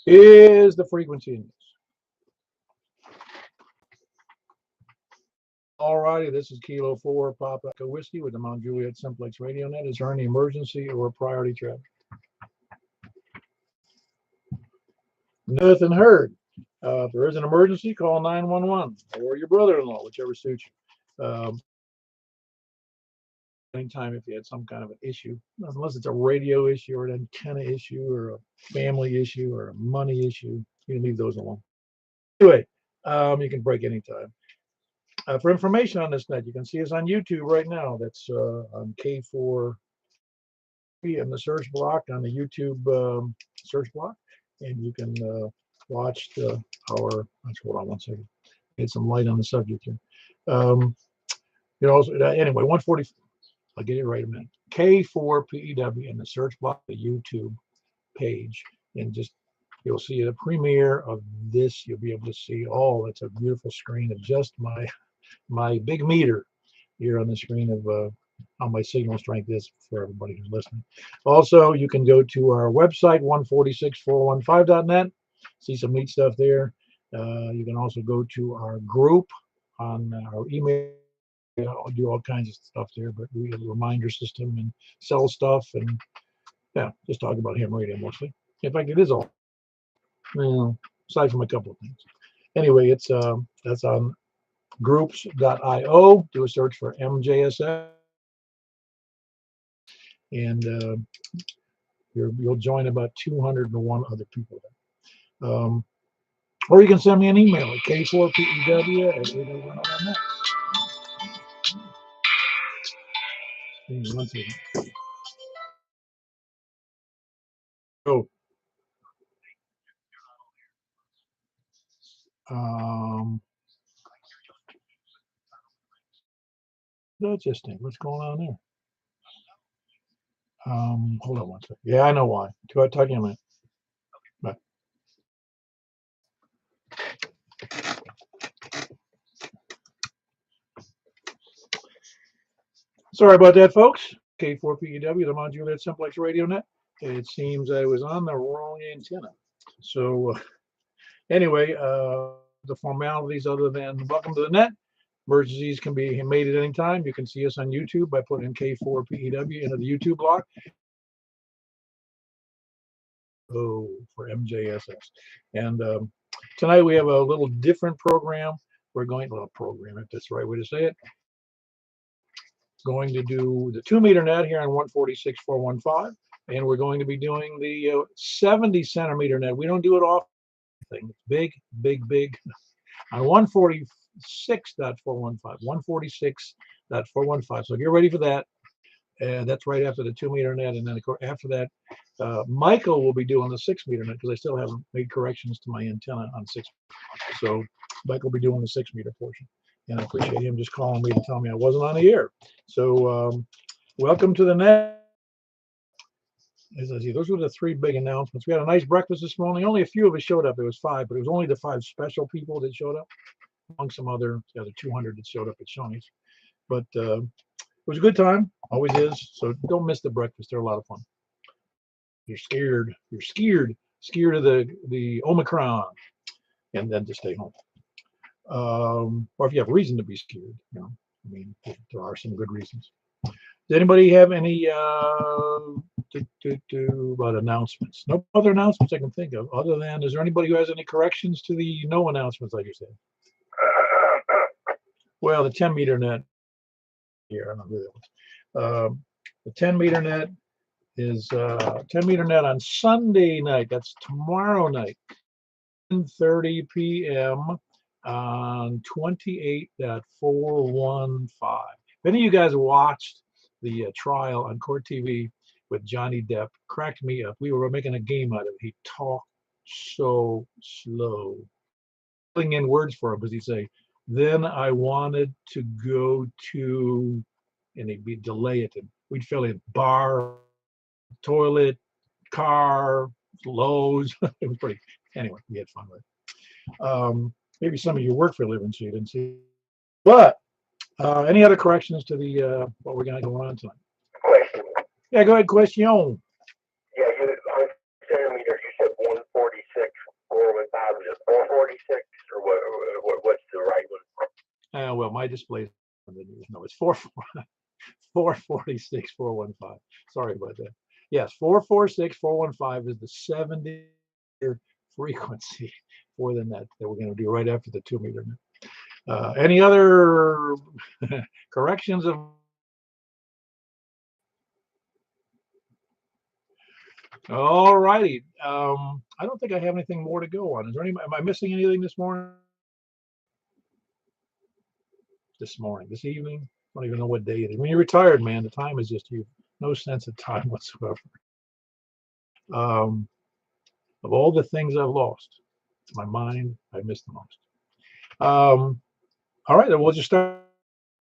is the frequency index. Alrighty, this is Kilo 4 Papa Echo Whiskey with the Mount Juliet Simplex Radio Net. Is there any emergency or priority traffic? Nothing heard. If there is an emergency, call 911 or your brother-in-law, whichever suits you. Anytime if you had some kind of an issue, unless it's a radio issue or an antenna issue or a family issue or a money issue, you can leave those alone. Anyway, you can break anytime. For information on this net, you can see us on YouTube right now. That's on K4 in the search block on the YouTube search block, and you can watch our. Let's hold on one second. Get some light on the subject here. You know, anyway, 140. I'll get it right in a minute. K4PEW in the search block, the YouTube page, and just you'll see the premiere of this. You'll be able to see. Oh, that's a beautiful screen of just my big meter here on the screen of how my signal strength is for everybody who's listening. Also, you can go to our website 146415.net, see some neat stuff there. You can also go to our group on our email. I'll do all kinds of stuff there, but we have a reminder system and sell stuff, and yeah, just talk about ham radio mostly. In fact, it is all, well, aside from a couple of things. Anyway, it's that's on groups.io. Do a search for MJSF, and you'll join about 201 other people there. Or you can send me an email at k4pew@801.net. One second. Oh. That's just it. What's going on there? Hold on one second. Yeah, I know why. Talk to you in a minute. Bye. Sorry about that, folks. K4PEW, the Mount Juliet Simplex Radio Net. It seems I was on the wrong antenna. So anyway, the formalities other than welcome to the net. Emergencies can be made at any time. You can see us on YouTube by putting in K4PEW into the YouTube block. Oh, for MJSS. And tonight we have a little different program. We're going to program, if that's the right way to say it. Going to do the 2-meter net here on 146.415, and we're going to be doing the 70-centimeter net. We don't do it often. It's big, big, big. On 146.415, 146.415. So get ready for that. And that's right after the 2-meter net, and then of course after that, Michael will be doing the 6-meter net because I still haven't made corrections to my antenna on 6. So Michael will be doing the 6-meter portion. And I appreciate him just calling me to tell me I wasn't on the air. So welcome to the net. As I see, those were the 3 big announcements. We had a nice breakfast this morning. Only a few of us showed up. It was 5, but it was only the 5 special people that showed up, among some other, the other 200 that showed up at Shoney's. But it was a good time. Always is. So don't miss the breakfast. They're a lot of fun. You're scared. You're scared of the Omicron, and then to stay home. Or if you have reason to be scared, you know, I mean, there are some good reasons. Does anybody have any about announcements? No other announcements I can think of, other than, is there anybody who has any corrections to the no announcements, like you said? Well, the 10-meter net here, I don't know who that was. The 10-meter net is 10-meter net on Sunday night. That's tomorrow night, 10:30 p.m. on 28.415. If any of you guys watched the trial on Court TV with Johnny Depp, cracked me up. We were making a game out of it. He talked so slow. Filling in words for him because he'd say, then I wanted to go to, and he'd be delay it, and we'd fill in bar, toilet, car, Lowe's. It was pretty, anyway, we had fun with it. Maybe some of you work for a living, so you didn't see. But any other corrections to the what we're going to go on tonight? Question. Yeah, go ahead, question. Yeah, on centimeter, you said 146 my display. No, it's 446 415. Sorry about that. Yes, 446 415 is the 70 frequency for the net that we're going to do right after the 2-meter net. Any other corrections of? All righty. I don't think I have anything more to go on. Is there any? Am I missing anything this morning? This evening? I don't even know what day it is. When you're retired, man, the time is just you. No sense of time whatsoever. Of all the things I've lost, my mind, I miss the most. All right, then we'll just start.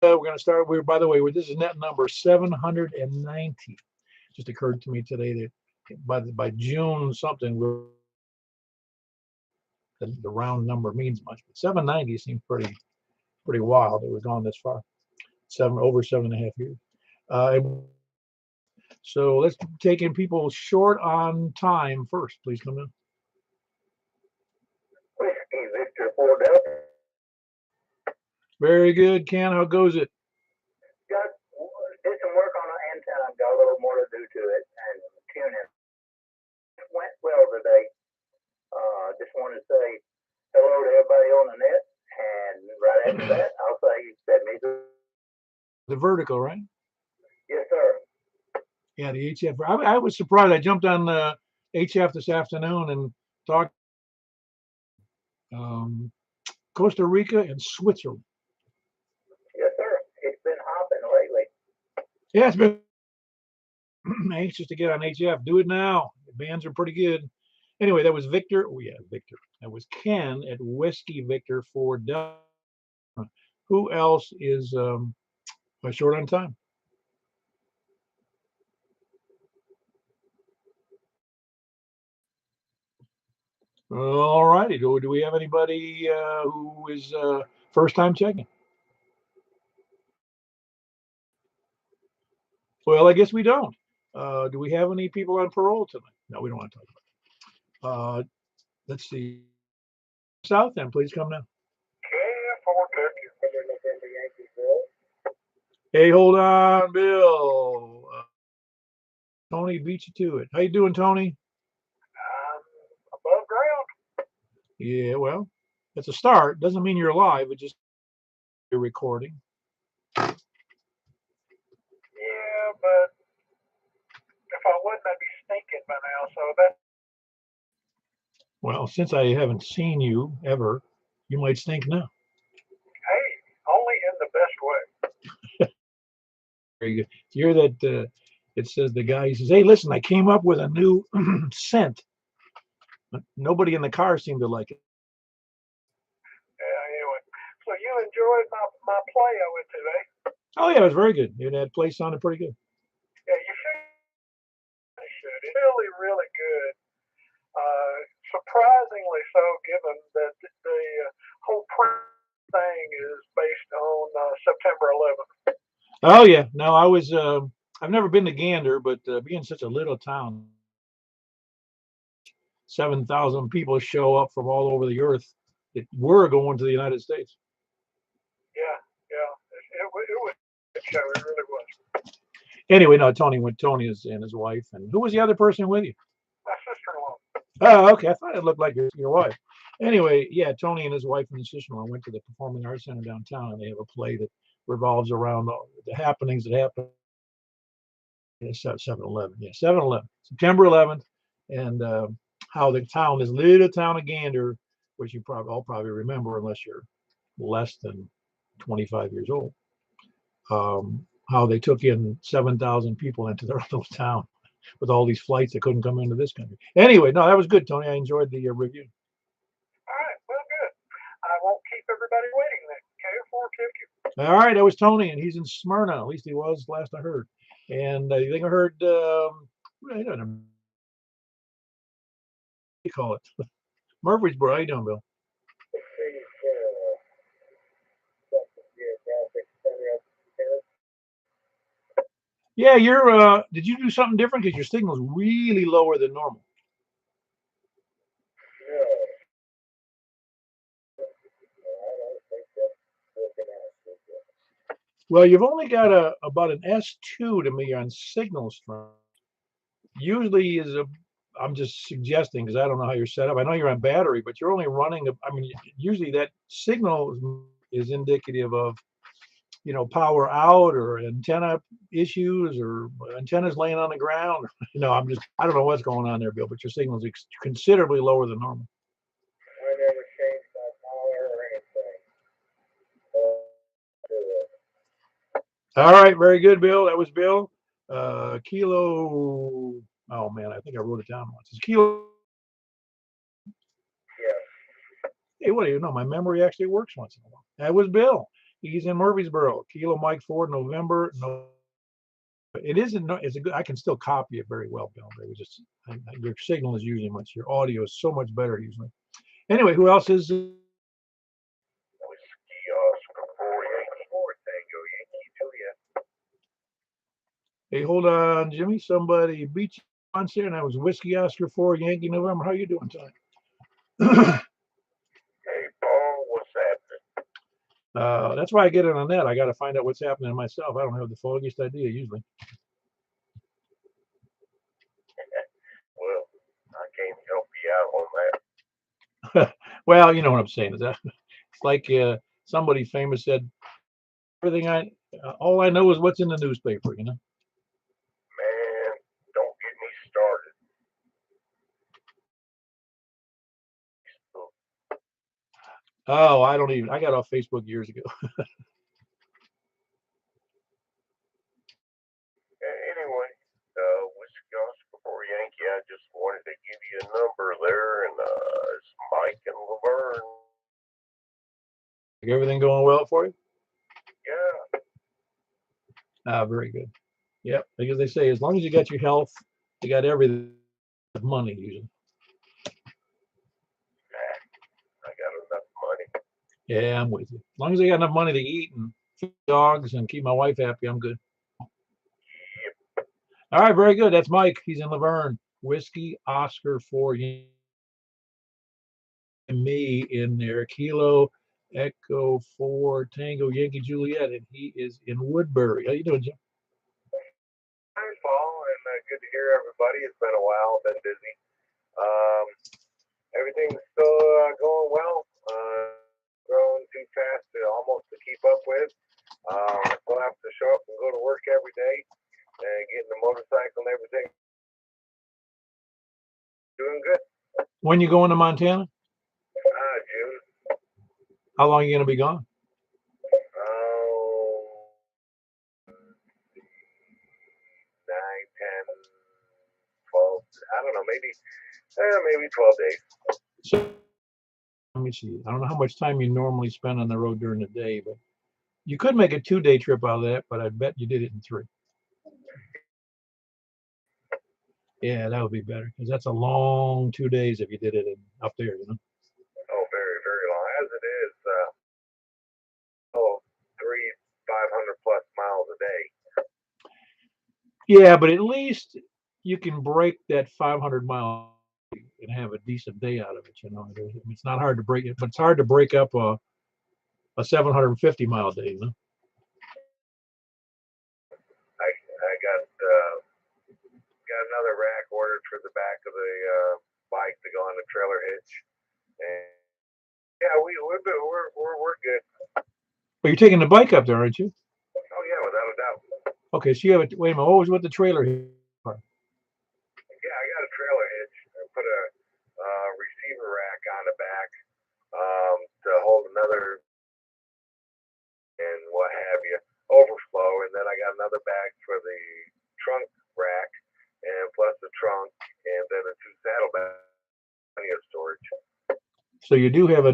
We're going to start. By the way, this is net number 790. Just occurred to me today that by June something, the round number means much, but 790 seems pretty wild. It was gone this far, over 7.5 years. So let's take in people short on time first. Please come in. Whiskey Victor 4 Delta. Very good, Ken. How goes it? Did some work on the antenna. Got a little more to do to it and tuning. Went well today. Just wanted to say hello to everybody on the net, and right after that, I'll say that me. The vertical, right? Yes, sir. Yeah, the HF. I was surprised. I jumped on the HF this afternoon and talked Costa Rica and Switzerland. Yes, sir. It's been hopping lately. Yeah, it's been anxious to get on HF. Do it now. The bands are pretty good. Anyway, that was Victor. Oh, yeah, Victor. That was Ken at Whiskey Victor 4 Delta. Who else is short on time? All righty. Do we have anybody who is first time checking? Well, I guess we don't. Do we have any people on parole tonight? No, we don't want to talk about it. Let's see. South then, please come now. Hey, hold on, Bill. Tony beat you to it. How you doing, Tony? Above ground. Yeah, well, it's a start. Doesn't mean you're alive. It just you're recording. Yeah, but if I wasn't, I'd be stinking by now. So that. Well, since I haven't seen you ever, you might stink now. Hey, only in the best way. Very good. You hear that? It says the guy, he says, "Hey, listen, I came up with a new scent." But nobody in the car seemed to like it. Yeah, anyway. So you enjoyed my play I went to, eh? Oh yeah, it was very good. That play sounded pretty good. Yeah, you should. It's really, really good. Surprisingly so, given that the whole thing is based on September 11th. Oh yeah, no, I was. I've never been to Gander, but being such a little town, 7,000 people show up from all over the earth that were going to the United States. Yeah, it was a good show. It really was. Anyway, no, Tony and his wife, and who was the other person with you? My sister-in-law. Oh, okay. I thought it looked like your wife. Anyway, yeah, Tony and his wife and his sister-in-law went to the Performing Arts Center downtown, and they have a play that revolves around the happenings that happened. 7/11, yeah, 7/11, September 11th, and how the town, this little town of Gander, which you probably remember unless you're less than 25 years old, how they took in 7,000 people into their little town with all these flights that couldn't come into this country. Anyway, no, that was good, Tony. I enjoyed the review. All right, well, good. I won't keep everybody waiting then. Okay, all right, that was Tony, and he's in Smyrna. At least he was last I heard. And I think I heard, I don't know, what do you call it? Murfreesboro. How you doing, Bill? Yeah, you're. Did you do something different? Because your signal's really lower than normal. Well, you've only got about an S2 to me on signal strength. Usually I'm just suggesting because I don't know how you're set up. I know you're on battery, but you're only running. I mean, usually that signal is indicative of, power out or antenna issues or antennas laying on the ground. I don't know what's going on there, Bill, but your signal is considerably lower than normal. I never changed my power or anything. All right, very good, Bill. That was Bill. Kilo. Oh man, I think I wrote it down once. It's Kilo. Yeah. Hey, what do you know? My memory actually works once in a while. That was Bill. He's in Murfreesboro. Kilo Mike Ford, November. No, it isn't. It's a good. I can still copy it very well, Bill. But it was just your signal is usually much. Your audio is so much better usually. Anyway, who else is? Whiskey Oscar 4 Yankee 4 Tango Yankee Juliet. Hey, hold on, Jimmy. Somebody beat you once there, and that was Whiskey Oscar 4 Yankee November. How you doing tonight? Hey Paul, what's happening? That's why I get it on that. I got to find out what's happening myself. I don't have the foggiest idea usually. Well, I can't help you out on that. Well, you know what I'm saying. It's like somebody famous said, everything all I know is what's in the newspaper, Man, don't get me started. Oh, I got off Facebook years ago. Anyway, Whiskey Oscar 4 Yankee, I just wanted to give you a number there, and it's Mike and Laverne. Everything going well for you? Yeah. Very good. Yep. Because they say as long as you got your health, you got everything. Money usually. I got enough money. Yeah, I'm with you. As long as I got enough money to eat and feed dogs and keep my wife happy, I'm good. Yep. All right, very good. That's Mike. He's in Laverne. Whiskey Oscar 4 me in there. Kilo Echo 4 Tango Yankee Juliet, and he is in Woodbury. How you doing, Jim? Hi, Paul, and good to hear everybody. It's been a while, been busy. Um, Everything's still going well. Growing too fast almost to keep up with. Still have to show up and go to work every day and getting the motorcycle and everything. Doing good. When you going to Montana? June. How long are you going to be gone? Oh, 9, 10, 12. I don't know, maybe 12 days. So, let me see. I don't know how much time you normally spend on the road during the day, but you could make a 2-day trip out of that, but I bet you did it in 3. Yeah, that would be better because that's a long 2 days if you did it up there, Oh, very, very long. As it is, 500 plus miles a day. Yeah, but at least you can break that 500 mile and have a decent day out of it. It's not hard to break it, but it's hard to break up a 750 mile day. I got another rack ordered for the back of the bike to go on the trailer hitch, and yeah, we're good. Well, you're taking the bike up there, aren't you? Oh yeah, without a doubt. Okay, so you have wait a minute. What was with the trailer hitch? Yeah, I got a trailer hitch. I put a receiver rack on the back to hold another and what have you, overflow, and then I got another bag for the trunk rack, and plus the trunk, and then the 2 saddlebags, plenty of storage. So you do have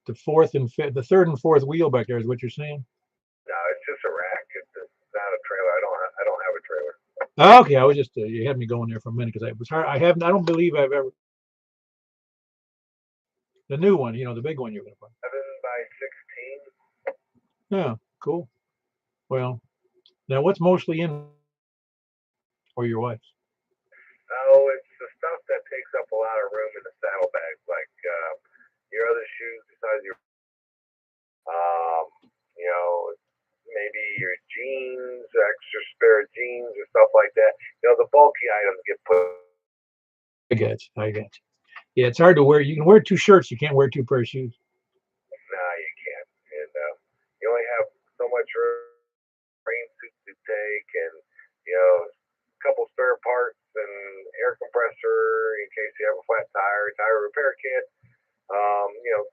the fourth and fifth, the third and fourth wheel back there, is what you're saying? No, it's just a rack. It's not a trailer. I don't have a trailer. Okay, I was just you had me going there for a minute because I was hard. I don't believe I've ever the new one, the big one you're going to buy. 7 by 16. Yeah, cool. Well, now what's mostly in or your wife's? Oh, it's the stuff that takes up a lot of room in the saddlebags, like your other shoes besides your maybe your jeans, extra spare jeans or stuff like that. The bulky items get put. I got you. I got you. Yeah, it's hard to wear. You can wear two shirts. You can't wear two pair of shoes. Nah, you can't. And you only have so much rain suits to take, and a couple spare parts and air compressor in case you have a flat tire repair kit.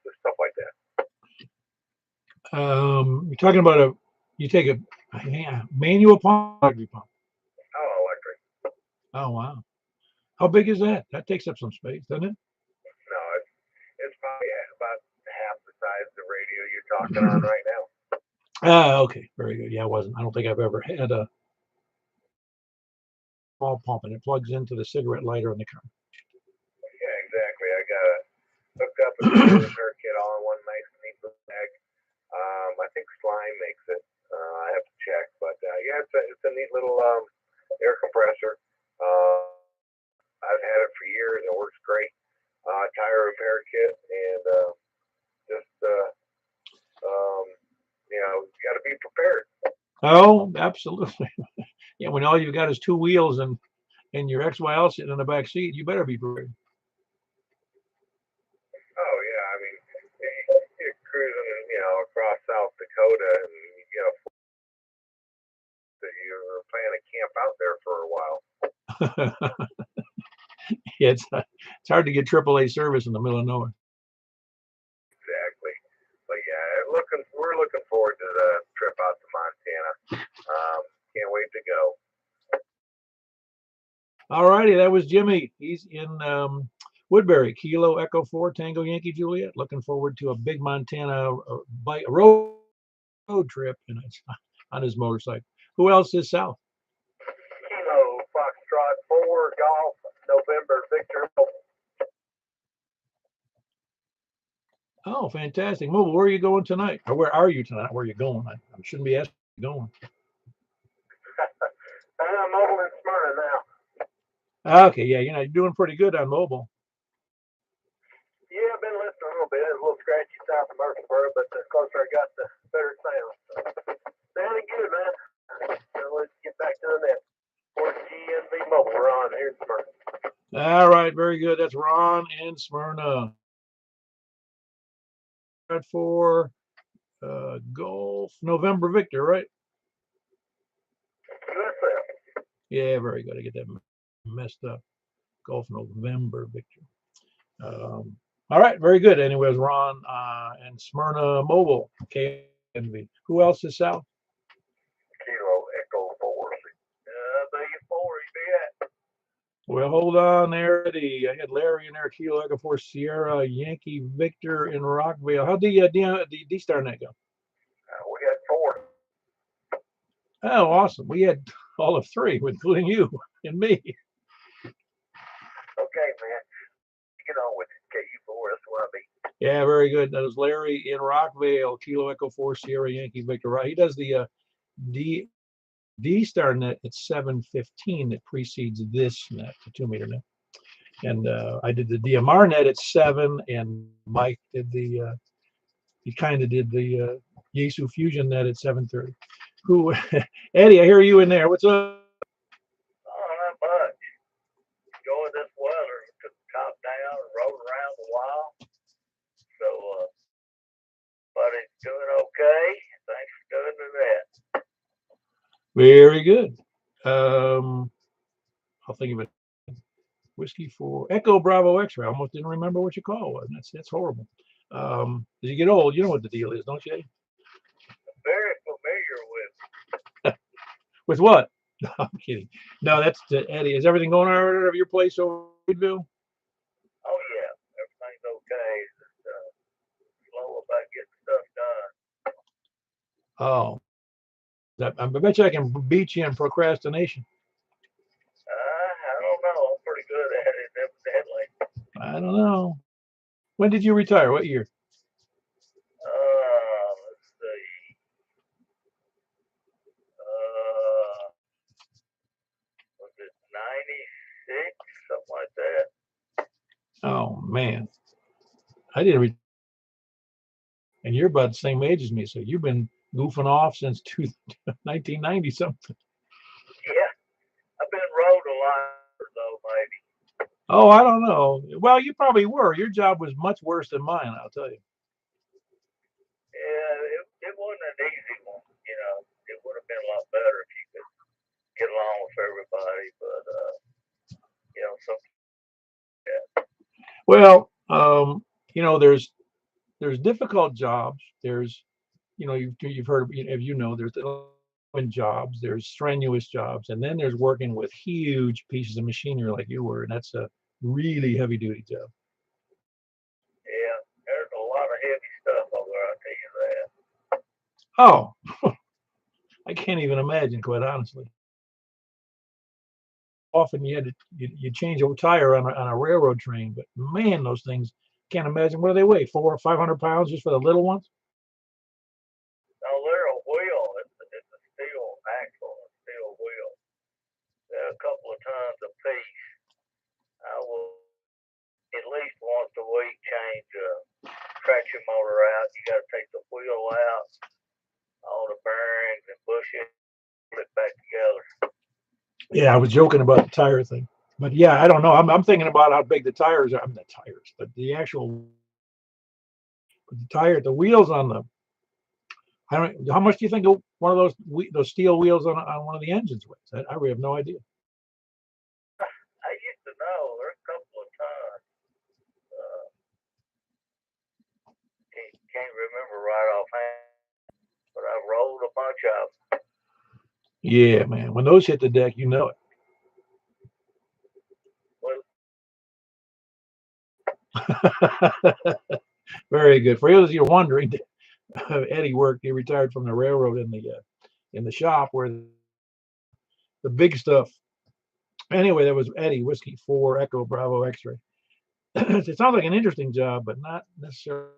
Just stuff like that. You're talking about you take a manual pump, electric pump. Oh, electric. Oh wow, how big is that? That takes up some space, doesn't it? No, it's probably about half the size of the radio you're talking on right now. Okay, very good. Yeah, I don't think I've ever had a small pump, and it plugs into the cigarette lighter in the car. Yeah, exactly. I got it hooked up and a repair kit all in one nice neat little bag. I think Slime makes it. I have to check, but yeah, it's a neat little air compressor. I've had it for years. It works great. Tire repair kit, and just you got to be prepared. Oh, absolutely. Yeah, when all you've got is two wheels and your XYL sitting in the back seat, you better be prepared. Oh yeah, I mean, you're cruising, across South Dakota, and that you're planning to camp out there for a while. Yeah, it's hard to get AAA service in the middle of nowhere. Exactly. But yeah, we're looking forward to the trip out to Montana. Can't wait to go. All righty, that was Jimmy. He's in Woodbury, Kilo Echo 4 Tango Yankee Juliet. Looking forward to a big Montana road trip and on his motorcycle. Who else is south? Kilo Foxtrot 4 Golf November Victor. Oh, fantastic. Mobile, where are you going tonight? Or where are you tonight? Where are you going? I shouldn't be asking where you're going. I'm mobile in Smyrna now. Okay, yeah, you're doing pretty good on mobile. Yeah, I've been listening a little bit. It's a little scratchy south of Murfreesboro, but the closer I got, the better it sounds. Sounding good, man. So let's get back to the net. For GNV Mobile, we're on here in Smyrna. All right, very good. That's Ron in Smyrna. For Golf November Victor, right? Good, sir. Yeah, very good. I get that messed up. Golf November Victor. All right, very good. Anyways, Ron and Smyrna Mobile, KNV. Who else is south? Kilo Echo 4. Be 4, you be at. Well, hold on there. I had Larry in there, Kilo Echo 4 Sierra Yankee Victor in Rockville. How'd the D-Star Net go? We had 4. Oh, awesome. We had all of 3, including you and me. Okay, man. Get on with it. KU4, that's what I be. Yeah, very good. That was Larry in Rockville, Kilo Echo 4 Sierra Yankee Victor. Right. He does the D-Star Net at 7:15 that precedes this net, the 2-meter net. And I did the DMR net at 7, and Mike did he kind of did the Yaesu Fusion net at 7:30. Who, Eddie, I hear you in there. What's up? Oh, not much. Enjoying this weather. Took the top down and rode around a while. So, buddy's doing okay. Thanks for doing the net. Very good. I'll think of it. Whiskey for Echo Bravo X-ray. I almost didn't remember what your call was. That's horrible. As you get old, you know what the deal is, don't you? Very familiar with. With what? No, I'm kidding. No, that's Eddie. Is everything going all right at your place over in Readville? Oh yeah, everything's okay. Just slow about getting stuff done. Oh, I bet you I can beat you in procrastination. I don't know. I'm pretty good at it, evidently. I don't know. When did you retire? What year? Let's see. Was it 96? Something like that. Oh man, I didn't. And you're about the same age as me, so you've been goofing off since 1990 something. Yeah, I've been rolled a lot though, maybe. Oh, I don't know. Well, you probably were. Your job was much worse than mine, I'll tell you. Yeah, it wasn't an easy one. You know, it would have been a lot better if you could get along with everybody. But you know, some Well, there's difficult jobs. There's, you've heard, as you know, there's jobs, there's strenuous jobs, and then there's working with huge pieces of machinery like you were, and that's a really heavy duty job. yeah, there's a lot of heavy stuff over there. I'll tell you that. Oh, I can't even imagine, quite honestly. Often you had to you change a tire on a railroad train, but man, those things, can't imagine, what do they weigh, 400 or 500 pounds just for the little ones? No, they're a wheel. It's a steel axle, a steel wheel. They're a couple of tons a piece. I will at least once a week change a traction motor out. You got to take the wheel out, all the bearings and bushings, put it back together. Yeah, I was joking about the tire thing, but yeah, I don't know. I'm thinking about how big the tires are. I mean, the tires, but the actual the wheels on the. I don't. How much do you think one of those steel wheels on one of the engines weighs? I really have no idea. I used to know. There's a couple of tons. Can't remember right offhand, but I've rolled a bunch of them. Yeah, man. When those hit the deck, you know it. Very good. For those of you wondering, Eddie worked. He retired from the railroad in the shop where the big stuff. Anyway, that was Eddie, Whiskey 4 Echo Bravo X-ray. It sounds like an interesting job, but not necessarily.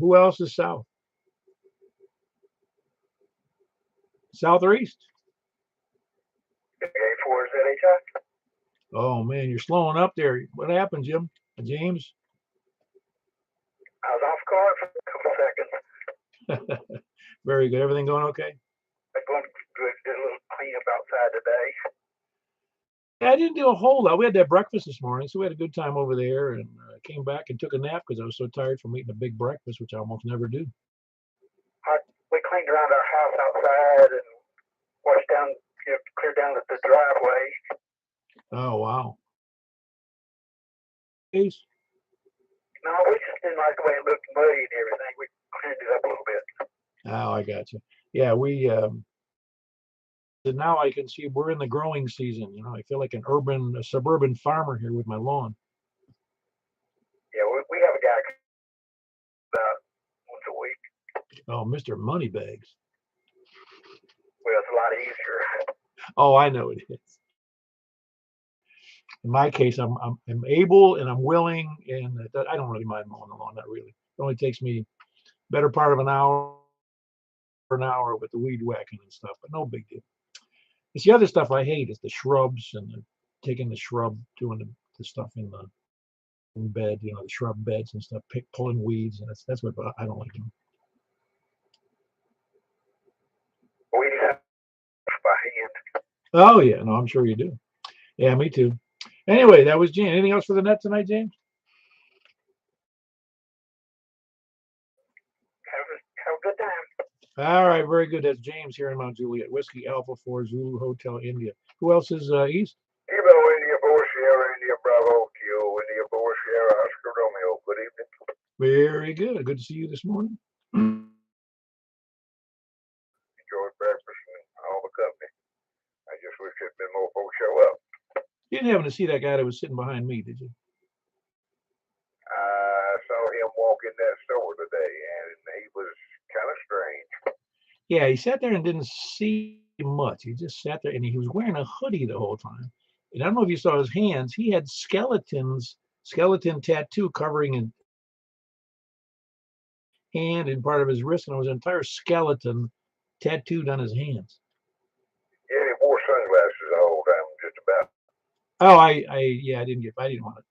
Who else is south? South or east? A4 is that HI? Oh man, you're slowing up there. What happened, James? I was off guard for a couple seconds. Very good. Everything going okay? I'm going to do a little cleanup outside today. Yeah, I didn't do a whole lot. We had that breakfast this morning, so we had a good time over there, and came back and took a nap because I was so tired from eating a big breakfast, which I almost never do. We cleaned around our house outside and washed down, cleared down the driveway. Oh wow. Peace. No, we just didn't like the way it looked muddy and everything. We cleaned it up a little bit. Oh, I got you. Yeah, we now I can see we're in the growing season. I feel like a suburban farmer here with my lawn. Yeah, we have a guy about once a week. Oh, Mr. Moneybags. Well, it's a lot easier. Oh, I know it is. In my case, I'm able and I'm willing, and I don't really mind mowing the lawn. Not really. It only takes me better part of an hour with the weed whacking and stuff, but no big deal. It's the other stuff I hate is the shrubs and taking the shrub, doing the stuff in bed, the shrub beds and stuff, pulling weeds, and that's what I don't like doing. We have by hand. Oh yeah, no, I'm sure you do. Yeah, me too. Anyway, that was James. Anything else for the net tonight, James? Have a good time. All right, very good. That's James here in Mount Juliet, Whiskey Alpha 4 Zulu Hotel India. Who else is east? Evo India 4 Sierra India Bravo Kilo India 4 Sierra Oscar Romeo. Good evening. Very good. Good to see you this morning. Enjoyed breakfast and all the company. I just wish there'd been more folks show up. You didn't happen to see that guy that was sitting behind me, did you? I saw him walk in that store today, and he was kind of strange. Yeah, he sat there and didn't see much. He just sat there, and he was wearing a hoodie the whole time. And I don't know if you saw his hands. He had skeleton tattoo covering his hand and part of his wrist, and it was an entire skeleton tattooed on his hands. Yeah, he wore sunglasses the whole time, just about. Oh, I didn't want to.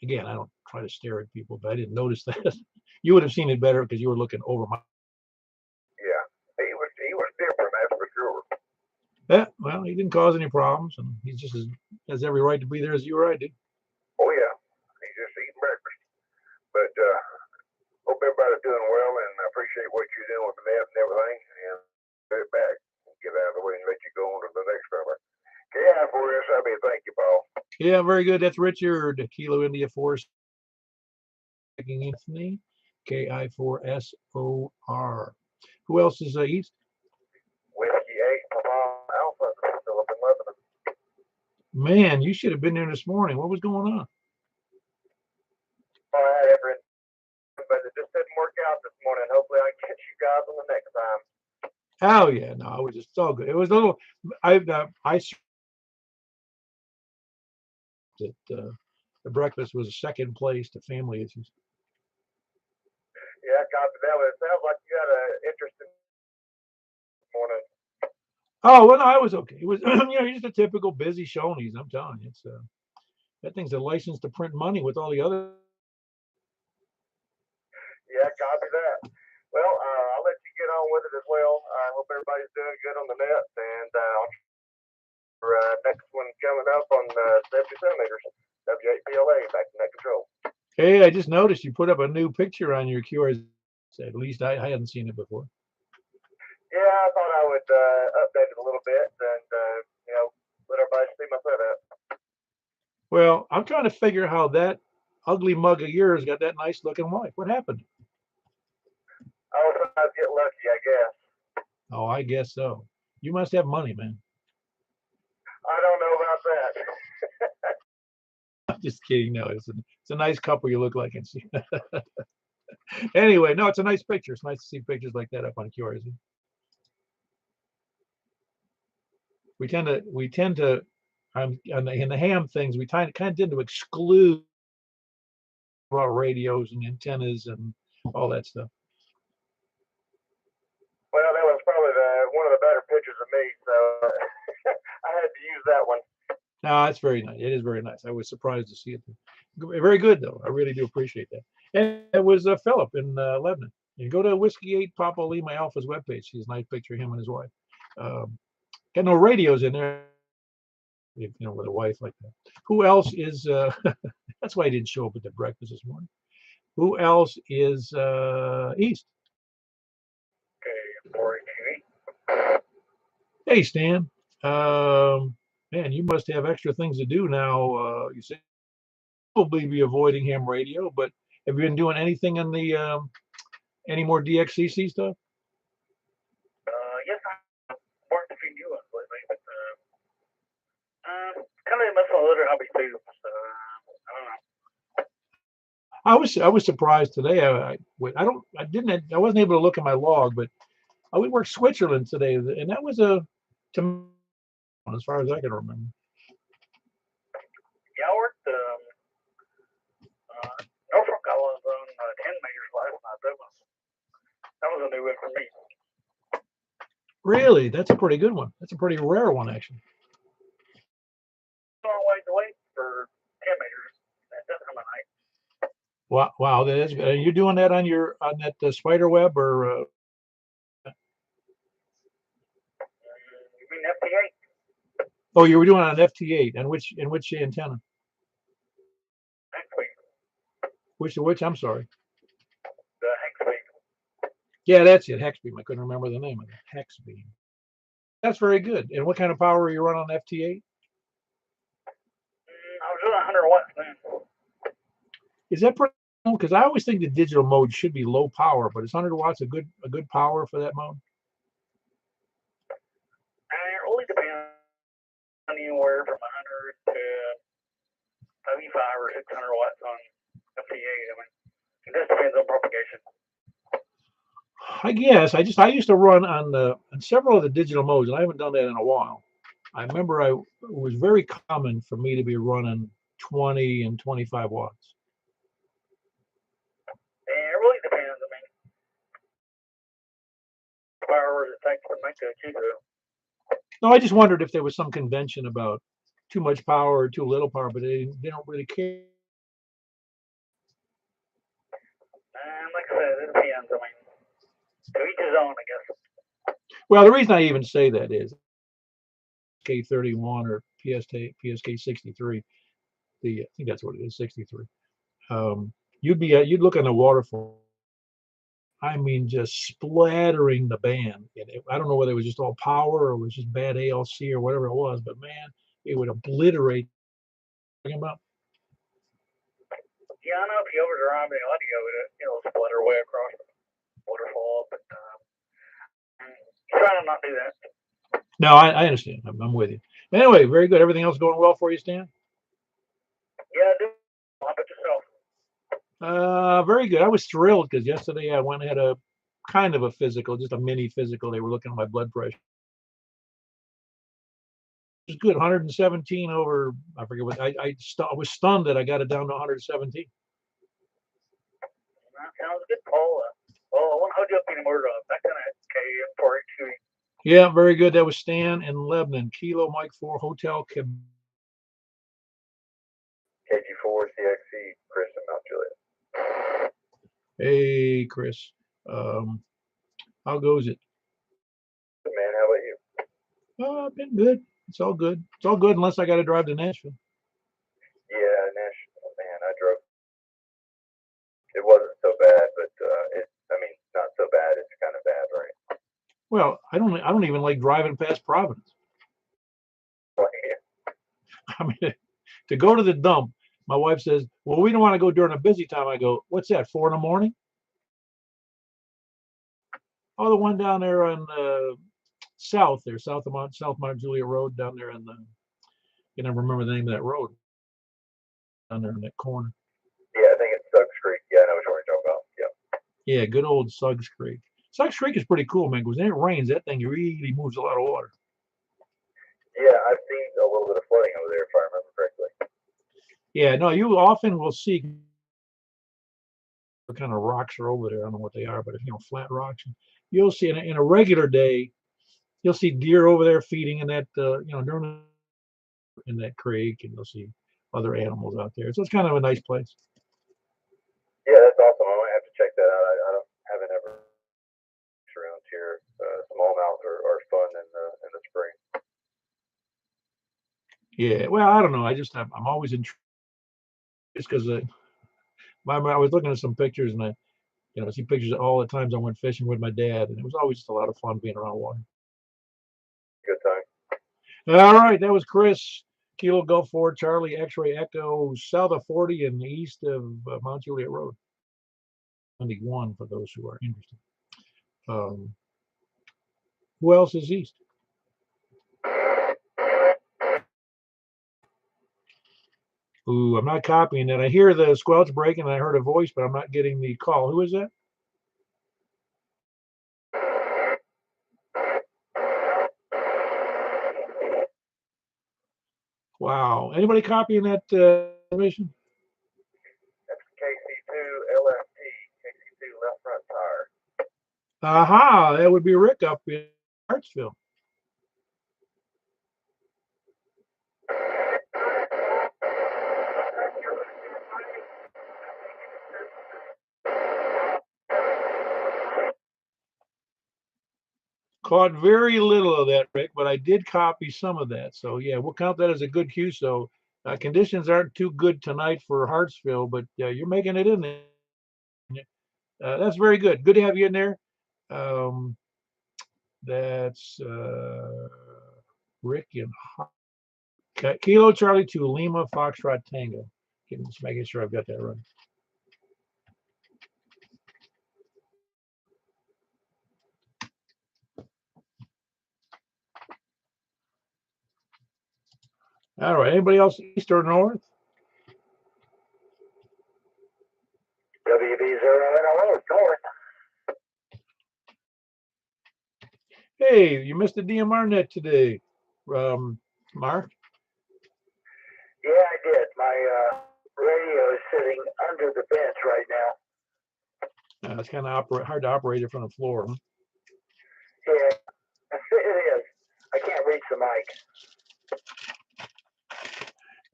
Again, I don't try to stare at people, but I didn't notice that. You would have seen it better because you were looking over my Yeah, well, he didn't cause any problems, and he's just has every right to be there as you or I did. Oh yeah, he's just eating breakfast. But hope everybody's doing well, and I appreciate what you're doing with the net and everything. And get it back, get out of the way, and let you go on to the next fella. KI4SIB, thank you, Paul. Yeah, very good. That's Richard, Kilo India 4, checking Anthony, KI4SOR. Who else is East? Whiskey 8, Papa Alpha, still up in Lebanon. Man, you should have been there this morning. What was going on? All right, Everett. But it just didn't work out this morning. Hopefully, I can catch you guys on the next time. Oh yeah, no, it was just so good. It was a little. I that the breakfast was second place to family issues. Yeah, copy that one. It sounds like you had an interesting morning. Oh well, no, I was okay. It was just a typical busy Shoney's. I'm telling you, it's that thing's a license to print money with all the other. Yeah, copy that. Well, I'll let you get on with it as well. I hope everybody's doing good on the net, and next one coming up on 70 centimeters, W8PLA, back to net control. Hey, I just noticed you put up a new picture on your QRZ. At least I hadn't seen it before. Yeah, I thought I would update it a little bit and, let everybody see my setup. Well, I'm trying to figure how that ugly mug of yours got that nice looking wife. What happened? Oh, sometimes get lucky, I guess. Oh, I guess so. You must have money, man. I don't know about that. I'm just kidding. No, it's a nice couple you look like. And see. Anyway, no, it's a nice picture. It's nice to see pictures like that up on QRZ. We tend to in the ham things, we kind of tend to exclude raw radios and antennas and all that stuff. Well, that was probably one of the better pictures of me, so I had to use that one. No, it's very nice. It is very nice. I was surprised to see it. Very good, though. I really do appreciate that. And it was Philip in Lebanon. You go to Whiskey 8 Papa Lima Alpha's webpage. He's a nice picture of him and his wife. Got no radios in there, with a wife like that. Who else is, that's why I didn't show up at the breakfast this morning. Who else is East? Okay, Hey, Stan. Man, you must have extra things to do now. You say probably be avoiding ham radio, but have you been doing anything in the any more DXCC stuff? Yes, I've worked a few new ones lately, but kind of mess with other hobbies too. So I don't know. I was surprised today. I wasn't able to look at my log, but we worked Switzerland today, and that was as far as I can remember. Yeah, I worked Norfolk. I was on 10 meters last night. That was a new one for me. Really, that's a pretty good one. That's a pretty rare one, actually. Long ways away for 10 meters at that time of night. Wow, that is good. Are you doing that on that spider web or? You mean FT8? Oh, you were doing it on FT8. And which antenna? Next week. Which? I'm sorry. The hex beam. Yeah, that's it. Hex beam. I couldn't remember the name of it. Hex beam. That's very good. And what kind of power are you running on FT8? I was doing 100 watts then. Is that pretty? Because I always think the digital mode should be low power, but is 100 watts a good power for that mode? It really depends on anywhere from 100 to 75 or 600 watts on FT8. I mean, it just depends on propagation. I guess I used to run on several of the digital modes, and I haven't done that in a while. I remember it was very common for me to be running 20 and 25 watts. And it really depends. I mean, hours it takes to make a kilo. No, I just wondered if there was some convention about too much power or too little power, but they don't really care. Like I said, it depends. I mean, to each his own, I guess. Well, the reason I even say that is K31 or PSK 63. I think that's what it is, 63. You'd look on the waterfall. I mean, just splattering the band. I don't know whether it was just all power or it was just bad ALC or whatever it was, but man, it would obliterate. About. Yeah, I know if you overdrive the audio, it'll splatter way across the waterfall, but try to not do that. No, I understand. I'm with you. Anyway, very good. Everything else going well for you, Stan? Yeah, I do. How about yourself? Very good. I was thrilled because yesterday I went and had a kind of a physical, just a mini physical. They were looking at my blood pressure. It was good, 117 over, I forget what, I was stunned that I got it down to 117. Sounds good, Paul. Well, I won't hold you up anymore. Back on that KM482. Yeah, very good. That was Stan in Lebanon. Kilo Mike 4 Hotel Quebec. KG4 CXC, Chris and Mount Juliet. Hey, Chris. How goes it? Good, man, how about you? Been good. It's all good. It's all good unless I got to drive to Nashville. Yeah, Nashville, man, I drove. It wasn't so bad, but not so bad. It's kind of bad, right? Well, I don't even like driving past Providence. Well, yeah. I mean, to go to the dump, my wife says, well, we don't want to go during a busy time. I go, what's that, 4 in the morning? Oh, the one down there on south of Mount Juliet Road down there in the, you never remember the name of that road down there in that corner. Yeah, I think it's Suggs Creek. Yeah, I know what you're talking about. Yeah. Yeah, good old Suggs Creek. Suggs Creek is pretty cool, man, because when it rains, that thing really moves a lot of water. Yeah, I've seen a little bit of flooding over there, if I remember correctly. Yeah, no, you often will see what kind of rocks are over there. I don't know what they are, but if flat rocks, you'll see in a regular day, you'll see deer over there feeding in that, during in that creek, and you'll see other animals out there. So it's kind of a nice place. Yeah, that's awesome. I might have to check that out. Haven't ever around here. Smallmouth are fun in the spring. Yeah, well, I don't know. I'm always intrigued because I was looking at some pictures and I see pictures of all the times I went fishing with my dad, and it was always just a lot of fun being around water. Good time. All right, that was Chris. Kilo Golf 4 Charlie X-Ray Echo south of 40 and east of Mount Juliet Road. 71 for those who are interested. Who else is east? Ooh, I'm not copying that. I hear the squelch breaking and I heard a voice, but I'm not getting the call. Who is that? Wow. Anybody copying that information? That's KC2 LFT, KC2 left front tire. Aha, that would be Rick up in Hartsville. Caught very little of that, Rick, but I did copy some of that. So yeah, we'll count that as a good cue. So conditions aren't too good tonight for Hartsville, but you're making it in there. That's very good. Good to have you in there. That's Rick and Kilo Charlie 2 Lima Foxtrot Tango. Just making sure I've got that right. All right. Anybody else east or north? WB0 north. Hey, you missed the DMR net today, Mark. Yeah, I did. My radio is sitting under the bench right now. It's kind of hard to operate it from the floor. Huh? Yeah, it is. I can't reach the mic.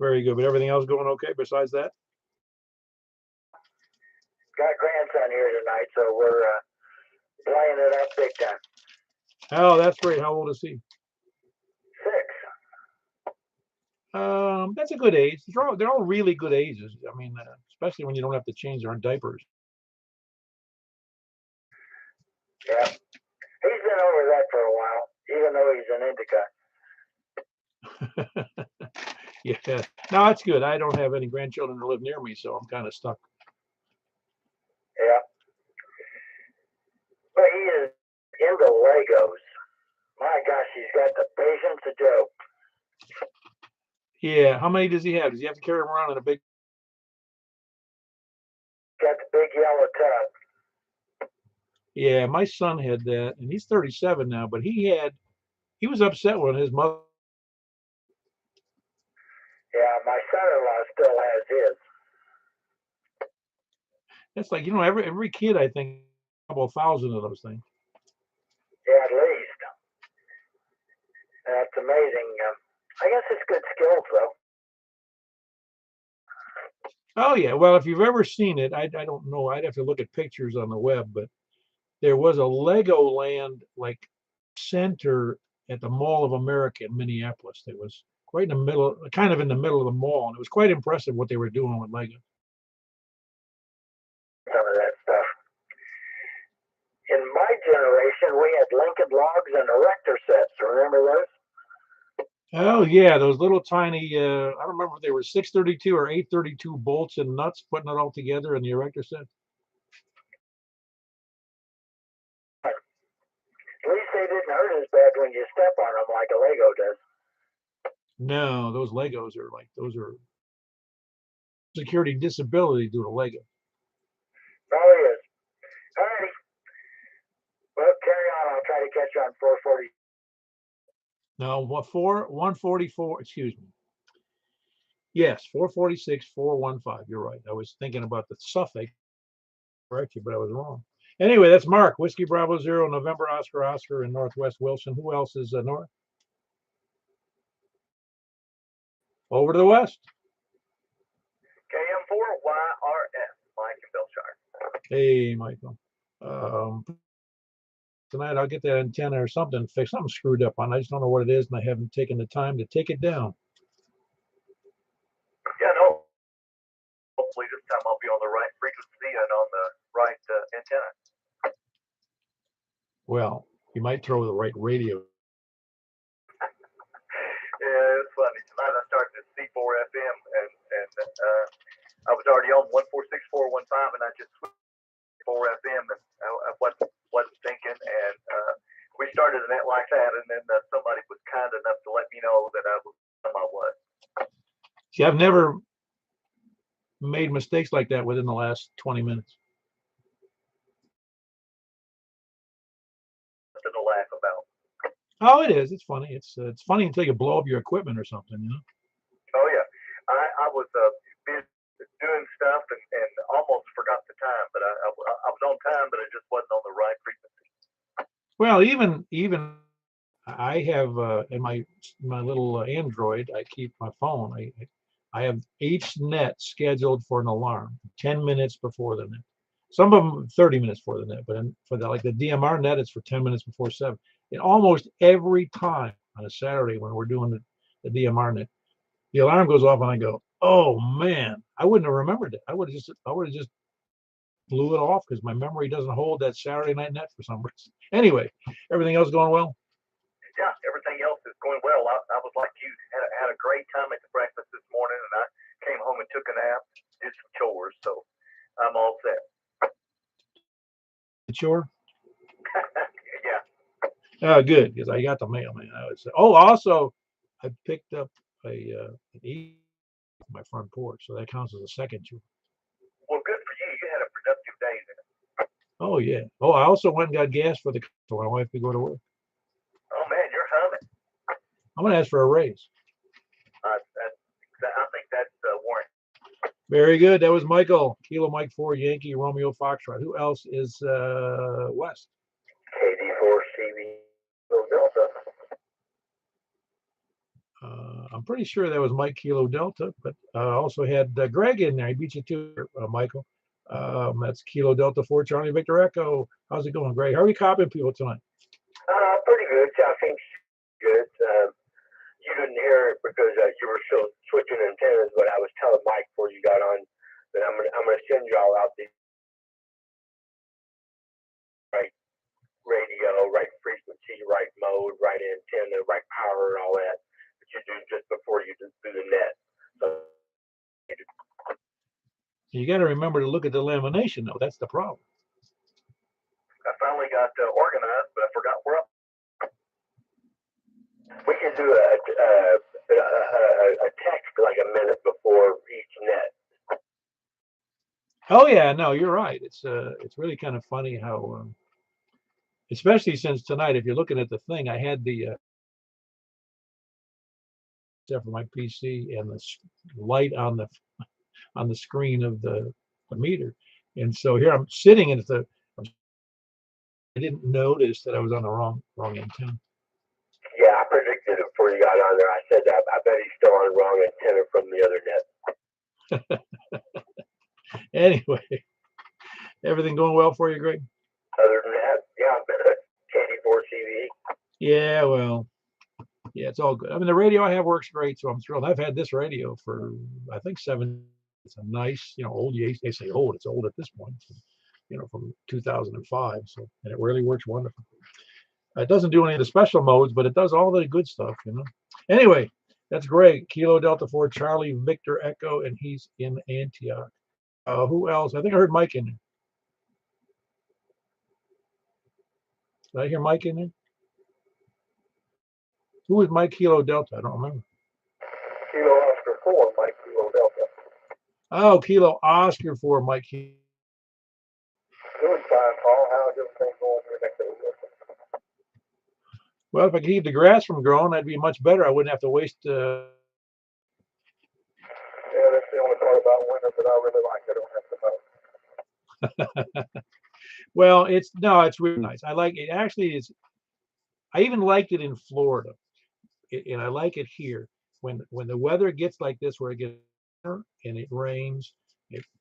Very good. But everything else going okay besides that? Got grandson here tonight, so we're playing it up big time. Oh, that's great. How old is he? 6. That's a good age. They're all really good ages. I mean, especially when you don't have to change their diapers. Yeah. He's been over that for a while, even though he's an indica. Yeah. No, that's good. I don't have any grandchildren that live near me, so I'm kind of stuck. Yeah. But he is into Legos. My gosh, he's got the patience of Job. Yeah. How many does he have? Does he have to carry them around in a big? Got the big yellow tub. Yeah, my son had that, and he's 37 now, but he was upset when his mother. Yeah, my son-in-law still has his. That's like, every kid, I think, a couple thousand of those things. Yeah, at least. That's amazing. I guess it's good skills, though. Oh yeah, well, if you've ever seen it, I don't know. I'd have to look at pictures on the web, but there was a Legoland like center at the Mall of America in Minneapolis. It was quite in the middle, kind of in the middle of the mall, and it was quite impressive what they were doing with Lego. Some of that stuff. In my generation, we had Lincoln Logs and erector sets. Remember those? Oh yeah, those little tiny. I don't remember if they were 632 or 832 bolts and nuts, putting it all together in the erector set. At least they didn't hurt as bad when you step on them like a Lego does. No, those those are security disability due to Lego. Probably is. All righty. Well, carry on. I'll try to catch you on 440. No, 144. Excuse me. Yes, 446, 415. You're right. I was thinking about the suffix, correct you, but I was wrong. Anyway, that's Mark. Whiskey Bravo Zero, November Oscar Oscar in Northwest Wilson. Who else is north? Over to the west. KM4YRS, Mike and Billshire. Hey, Michael. Tonight I'll get that antenna or something fixed. Something screwed up on. I just don't know what it is, and I haven't taken the time to take it down. Yeah, no. Hopefully this time I'll be on the right frequency and on the right antenna. Well, you might throw the right radio. Yeah, it's funny. Tonight I started at C4 FM and I was already on 146.415 and I just switched to 4 FM and I wasn't thinking and we started a net like that and then somebody was kind enough to let me know that I was. See, I've never made mistakes like that within the last 20 minutes. Nothing to laugh about. Oh, it is. It's funny. It's funny until you blow up your equipment or something, Oh yeah, I was busy doing stuff and almost forgot the time, but I was on time, but it just wasn't on the right frequency. Well, even I have in my little Android, I keep my phone. I have each net scheduled for an alarm 10 minutes before the net. Some of them 30 minutes before the net, but for like the DMR net, it's for 10 minutes before 7. And almost every time on a Saturday when we're doing the DMR net, the alarm goes off and I go, oh man, I wouldn't have remembered it. I would have just blew it off because my memory doesn't hold that Saturday night net for some reason. Anyway, everything else going well? Yeah, everything else is going well. I was like you, had a great time at the breakfast this morning, and I came home and took a nap, did some chores, so I'm all set. Chore? Yeah. Oh, good, because I got the mail, man. Also, I picked up an my front porch, so that counts as a second chore. Well, good for you. You had a productive day then. Oh yeah. Oh, I also went and got gas for the car so my wife could go to work. Oh man, you're humming. I'm gonna ask for a raise. I think that's warranted. Very good. That was Michael. Kilo Mike 4 Yankee Romeo Foxtrot. Who else is west? KD4CB Delta. I'm pretty sure that was Mike Kilo Delta, but also had Greg in there. He beat you too, Michael. That's Kilo Delta 4 Charlie Victor Echo. How's it going, Greg? How are you copying people tonight? Pretty good. I think good. you didn't hear it because you were still switching antennas, but I was telling Mike before you got on that I'm gonna send y'all out the right radio, right frequency, right mode, right antenna, right power, and all that you do just before you do the net. So You got to remember to look at the lamination, though. That's the problem. I finally got organized, but I forgot where. We can do a text like a minute before each net. Oh yeah, no, you're right. It's really kind of funny how, especially since tonight, if you're looking at the thing, I had the except for my PC and the light on the screen of the meter, and so here I'm sitting at the. I didn't notice that I was on the wrong antenna. Yeah, I predicted it before you got on there. I said that I bet he's still on the wrong antenna from the other net. Anyway, everything going well for you, Greg? Other than that, yeah, KD4CV. Yeah, well, yeah, it's all good. I mean, the radio I have works great, so I'm thrilled. I've had this radio for I think 7. It's a nice, old. They say old. It's old at this point. From 2005. So, and it really works wonderful. It doesn't do any of the special modes, but it does all the good stuff. Anyway, that's Greg, Kilo Delta 4 Charlie Victor Echo, and he's in Antioch. Who else? I think I heard Mike in there. Did I hear Mike in there? Who was Mike Kilo Delta? I don't remember. Kilo Oscar 4, Mike Kilo Delta. Oh, Kilo Oscar 4, Mike. Doing fine, Paul. How's everything going here next week? Well, if I could keep the grass from growing, that'd be much better. I wouldn't have to waste. Yeah, that's the only part about winter that I really like. I don't have to mow. Well, it's really nice. I like it. Actually, I even liked it in Florida, and I like it here when the weather gets like this, where it gets and it rains.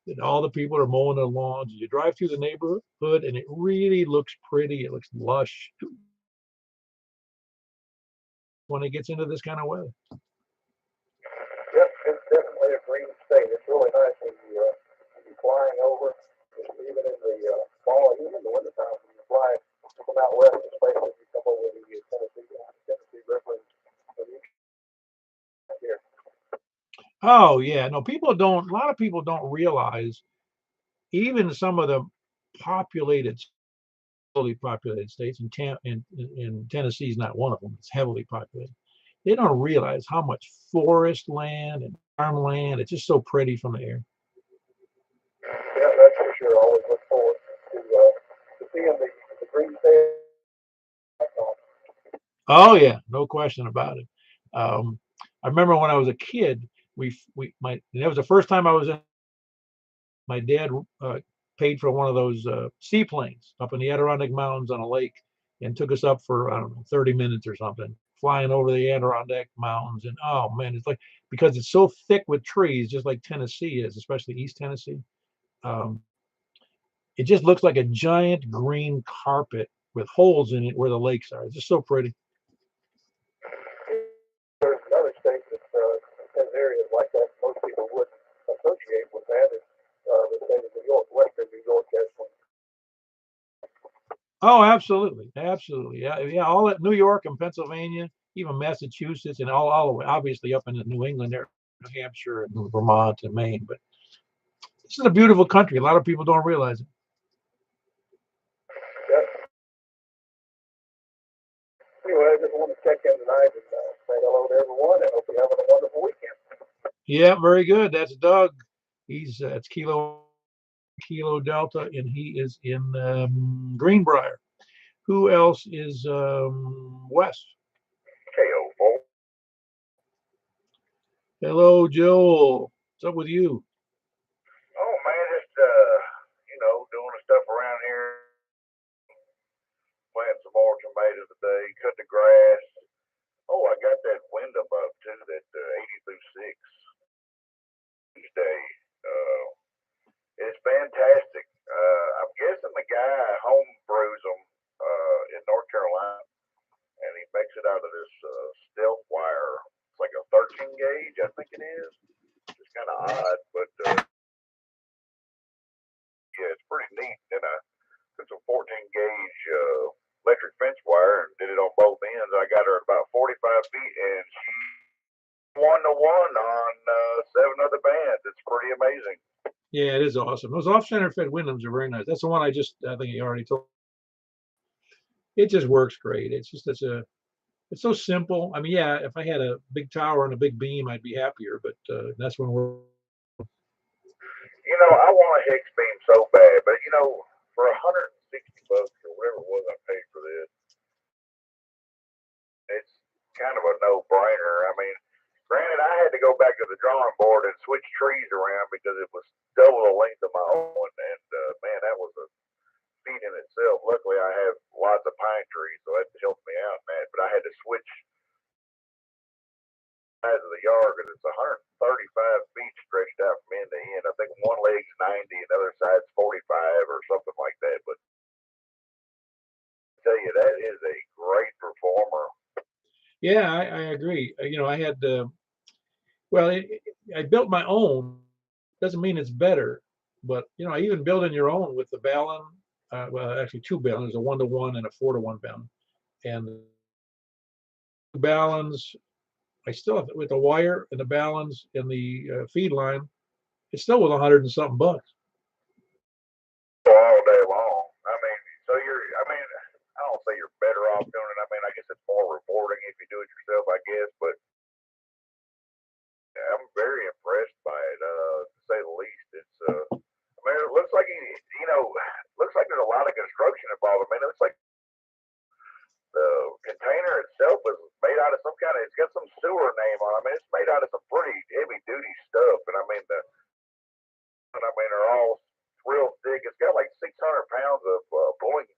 And all the people are mowing the lawns. You drive through the neighborhood, and it really looks pretty. It looks lush when it gets into this kind of weather. Yep, it's definitely a green state. It's really nice when you're flying over, even in the fall, even in the wintertime, when you fly from out west, especially if you come over the Tennessee River and you here. Oh yeah, no, a lot of people don't realize even some of the populated, heavily populated states, and Tennessee is not one of them. It's heavily populated. They don't realize how much forest land and farmland. It's just so pretty from the air. Yeah, that's for sure. Always look forward to seeing the green state. Oh yeah, no question about it. I remember when I was a kid, that was the first time I was in. My dad paid for one of those seaplanes up in the Adirondack Mountains on a lake, and took us up for, I don't know, 30 minutes or something, flying over the Adirondack Mountains. And oh man, it's like, because it's so thick with trees, just like Tennessee is, especially East Tennessee. It just looks like a giant green carpet with holes in it where the lakes are. It's just so pretty. There's another state that has areas like that most people wouldn't associate with that. Is the state of New York, Western New York, has one. Oh, absolutely, absolutely. Yeah. All that New York and Pennsylvania, even Massachusetts, and all the way, obviously up into New England, there, New Hampshire and Vermont and Maine. But this is a beautiful country. A lot of people don't realize it. Yep. Anyway, I just want to check in tonight and say hello to everyone, and hope you're having a wonderful weekend. Yeah, very good. That's Doug. It's Kilo Delta, and he is in Greenbrier. Who else is Wes? KO4. Hello, Joel. What's up with you? Oh man, just doing stuff around here. Plant some more tomatoes today. Cut the grass. Oh, I got that wind above too. That 80 through 6 Tuesday. It's fantastic. I'm guessing the guy home brews them in North Carolina, and he makes it out of this stealth wire gauge, I think it is. It's kind of odd, but yeah, it's pretty neat. And I took some 14 gauge electric fence wire and did it on both ends. I got her at about 45 feet, and she 1-to-1 on 7 other bands. It's pretty amazing. Yeah, it is awesome. Those off-center fed Wyndhams are very nice. That's the one I think you already told. It just works great. It's it's so simple. I mean, yeah, if I had a big tower and a big beam, I'd be happier, but that's when we're. You know, I want a Hicks beam so bad, but you know, for $160 or whatever it was I paid for this, it's kind of a no-brainer. I mean, granted, I had to go back to the drawing board and switch trees around because it was double the length of my own, and man, that was a feat in itself. Luckily, I have lots of pine trees, so that helped me out in that. But I had to switch sides of the yard because it's 135 feet stretched out from end to end. I think one leg's 90, and the other side's 45 or something like that. But I tell you, that is a great performer. Yeah, I agree. You know, I had well, I built my own. Doesn't mean it's better, but you know, I even built in your own with the balun. Well, actually, two balun. There's a 1-to-1 and a 4-to-1 balun, and baluns. I still have with the wire and the baluns and the feed line. It's still with 100 and something bucks. All day long. I mean, so I mean, I don't say you're better off doing it. I mean, I guess it's more rewarding if you do it yourself, I guess, but I'm very impressed by it, to say the least. It's, I mean, it looks like, looks like there's a lot of construction involved. I mean, it looks like the container itself is made out of some kind of, it's got some sewer name on it. I mean, it's made out of some pretty heavy duty stuff. And I mean, they're all real thick. It's got like 600 pounds of pulling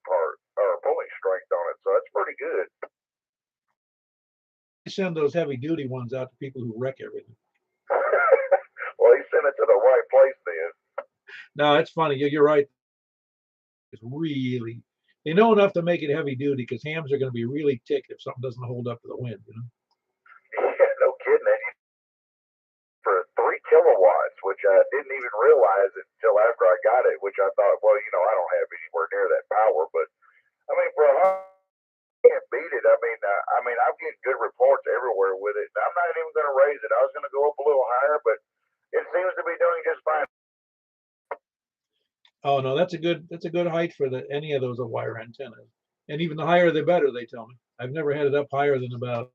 strength on it. So that's pretty good. I send those heavy duty ones out to people who wreck everything. Well, he sent it to the right place then. No, it's funny. You're right. It's really, they know enough to make it heavy duty because hams are going to be really ticked if something doesn't hold up to the wind, you know? Yeah, no kidding. And for 3 kilowatts, which I didn't even realize until after I got it, which I thought, well, you know, I don't have anywhere near that power, but I mean, for can't beat it. I mean, I'm getting good reports everywhere with it. I'm not even going to raise it. I was going to go up a little higher, but it seems to be doing just fine. Oh no, that's a good height for any of those wire antennas. And even the higher the better, they tell me. I've never had it up higher than about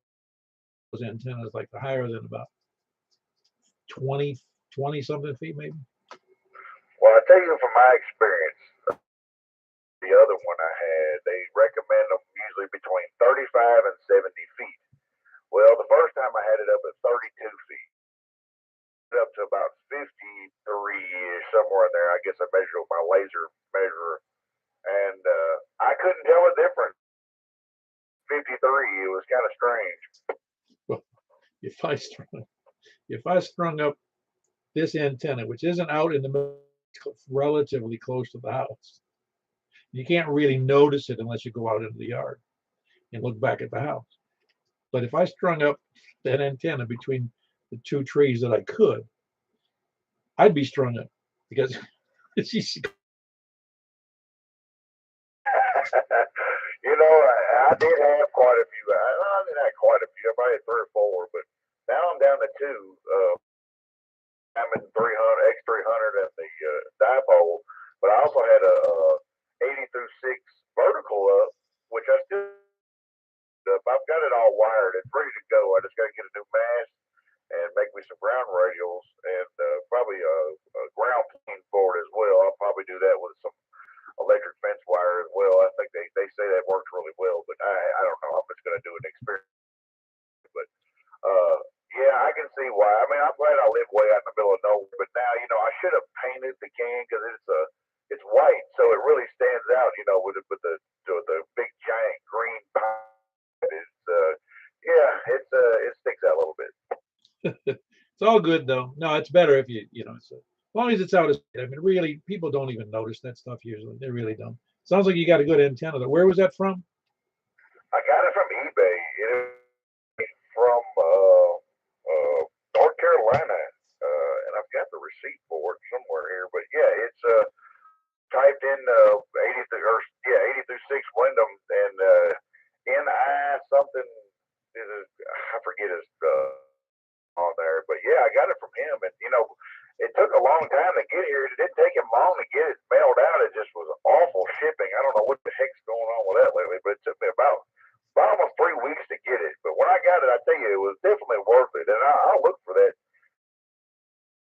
those antennas, like the higher than about 20 something feet maybe. Well, I tell you from my experience, the other one I had, they recommend them usually between 35 and 70 feet. Well, the first time I had it up at 32 feet, up to about 53-ish, somewhere in there. I guess I measured with my laser measurer, and I couldn't tell a difference. 53, it was kind of strange. Well, if I strung up this antenna, which isn't out in the middle, relatively close to the house, you can't really notice it unless you go out into the yard and look back at the house. But if I strung up that antenna between the two trees that I could, I'd be strung up because it's easy. You know, I did have quite a few. I didn't have quite a few. I probably had 3 or 4, but now I'm down to 2. I'm at 300 X300 at the dipole, but I also had a 80 through 6 vertical up, which I still. I've got it all wired. It's ready to go. I just got to get a new mast and make me some ground radials and probably a ground plane for it as well. I'll probably do that with some electric fence wire as well. I think they say that works really well, but I don't know. I'm just going to do an experiment. But yeah, I can see why. I mean, I'm glad I live way out in the middle of nowhere. But now, you know, I should have painted the can because it's white, so it really stands out. You know, with the big giant green pine. It sticks out a little bit. It's all good though. No, it's better if as long as it's out of sight. I mean, really, people don't even notice that stuff usually. They really don't. Sounds like you got a good antenna though. Where was that from? I got it from eBay. It from Carolina, and I've got the receipt for it somewhere here. But yeah, it's typed in 80 through, or yeah, 80 through 6 Wyndham, and NI something. I forget his on there, but yeah, I got it from him, and it took a long time to get here. It didn't take him long to get it mailed out. It just was awful shipping. I don't know what the heck's going on with that lately, but it took me about almost 3 weeks to get it. But when I got it, I tell you, it was definitely worth it, and I'll look for that.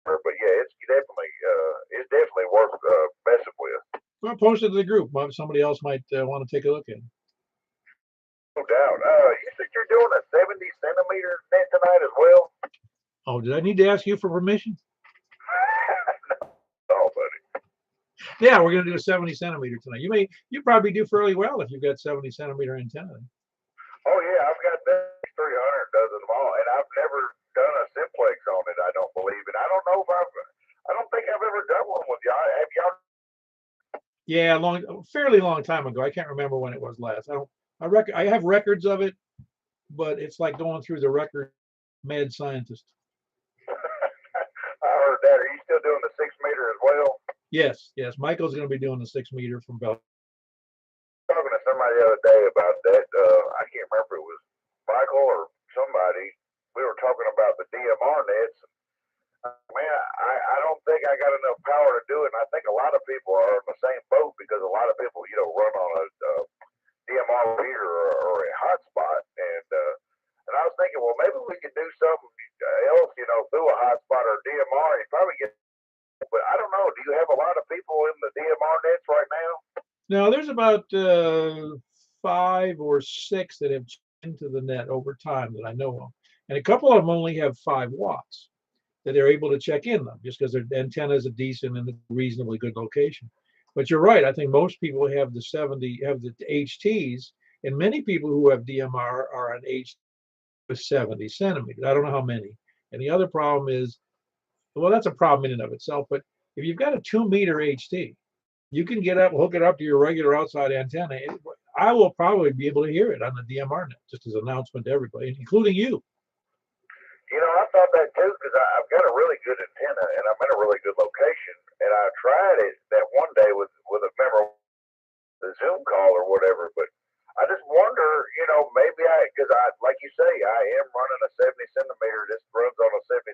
But yeah, it's definitely worth messing with. Well, post it to the group. Somebody else might want to take a look at it. No doubt. You said you're doing a 70-centimeter net tonight as well? Oh, did I need to ask you for permission? No, buddy. Yeah, we're going to do a 70-centimeter tonight. You probably do fairly well if you've got 70-centimeter antenna. Oh yeah, I've got that 300 does them all, and I've never done a simplex on it. I don't believe it. I don't know if I don't think I've ever done one with y'all. Have y'all? Yeah, fairly long time ago. I can't remember when it was last. I have records of it, but it's like going through the record mad scientist. I heard that. Are you still doing the 6 meter as well? Yes. Michael's going to be doing the 6 meter from Bell. Talking to somebody the other day about that. I can't remember if it was Michael or somebody. We were talking about the DMR nets. Man, I don't think I got enough power to do it, and I think a lot of people are in the same boat because a lot of people, run on a DMR reader or a hotspot, and I was thinking, well, maybe we could do something else, through a hotspot or DMR. You probably get, but I don't know. Do you have a lot of people in the DMR nets right now? Now, there's about 5 or 6 that have into the net over time that I know of, and a couple of them only have 5 watts that they're able to check in them just because their antenna is a decent and a reasonably good location. But you're right. I think most people have the HTs, and many people who have DMR are on HT with 70 centimeters. I don't know how many. And the other problem is, well, that's a problem in and of itself. But if you've got a 2-meter HT, you can hook it up to your regular outside antenna. I will probably be able to hear it on the DMR net, just as an announcement to everybody, including you. I thought that too because I've got a really good antenna and I'm in a really good location. And I tried it that one day with a member, the Zoom call or whatever. But I just wonder, maybe because like you say, I am running a 70 centimeter. This runs on a 70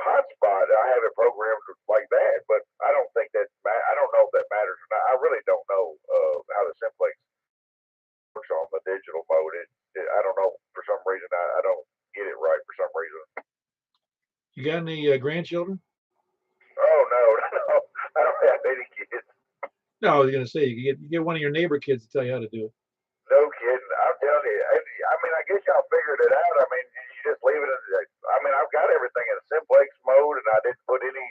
hotspot. I have it programmed like that, but I don't think I don't know if that matters or not. I really don't know how the Simplex works on the digital mode. I don't know for some reason. I don't get it right for some reason. You got any grandchildren? Oh no, I don't have any kids. No, I was going to say you get one of your neighbor kids to tell you how to do it. No kidding. I'm telling you. I mean, I guess y'all figured it out. I mean, you just leave it. I've got everything in a simplex mode, and I didn't put any.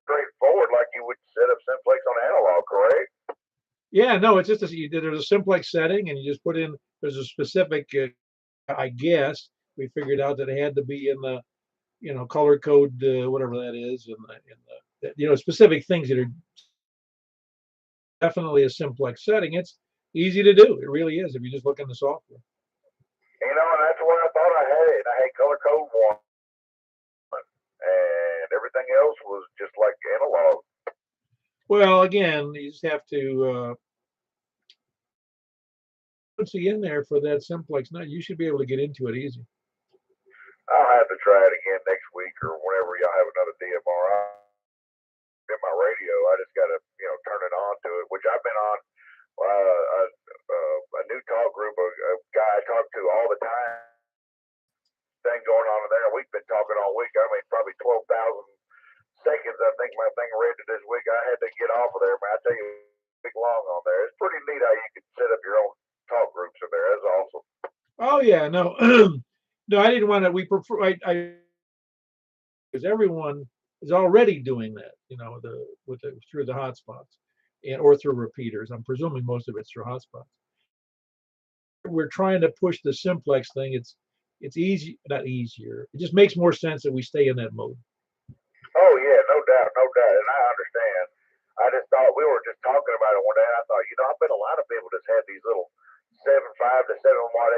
Straightforward like you would set up simplex on analog, correct? Yeah, no, it's just there's a simplex setting, and you just put in. There's a specific. I guess we figured out that it had to be in the, color code, whatever that is, in the specific things that are definitely a simplex setting. It's easy to do. It really is if you just look in the software. And that's where I thought I had it. I had color code 1, and everything else was just like analog. Well, again, you just have to once you get in there for that simplex. Now you should be able to get into it easy. I'll have to try it again next week or whenever y'all have another DMR. In my radio, I just got to turn it on to it, which I've been on a new talk group, a guy I talk to all the time. Thing going on in there. We've been talking all week. I mean, probably 12,000 seconds. I think my thing read this week. I had to get off of there, man. I tell you, big long on there. It's pretty neat how you can set up your own talk groups in there. That's awesome. Oh yeah, no, no, I didn't want to. We prefer because everyone is already doing that, through the hotspots or through repeaters. I'm presuming most of it's through hotspots. We're trying to push the simplex thing. It's easy, not easier. It just makes more sense that we stay in that mode. Oh yeah, no doubt, and I understand. I just thought we were just talking about it one day, and I thought, I bet a lot of people just have these little 7.5 to 7 watt.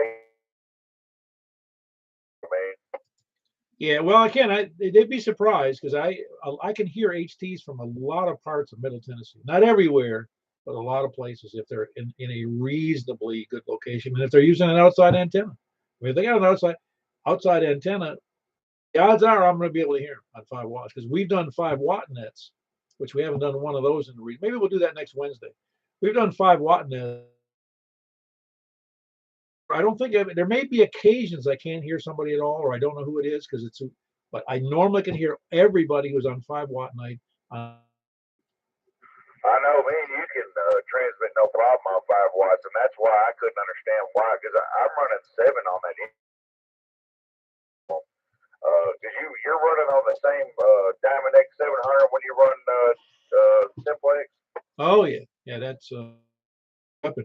I mean, Yeah, well, they'd be surprised because I can hear HTs from a lot of parts of Middle Tennessee. Not everywhere, but a lot of places if they're in a reasonably good location and if they're using an outside antenna. I mean, if they got an outside antenna, the odds are I'm going to be able to hear them on 5 watts because we've done 5 watt nets, which we haven't done one of those in the region. Maybe we'll do that next Wednesday. We've done 5 watt nets. I don't think there may be occasions I can't hear somebody at all, or I don't know who it is because but I normally can hear everybody who's on 5 watt night. I know me and you can transmit no problem on 5 watts, and that's why I couldn't understand why, because I'm running 7 on that. Because you're running on the same Diamond X 700 when you run Simplex. Oh yeah, that's weapon.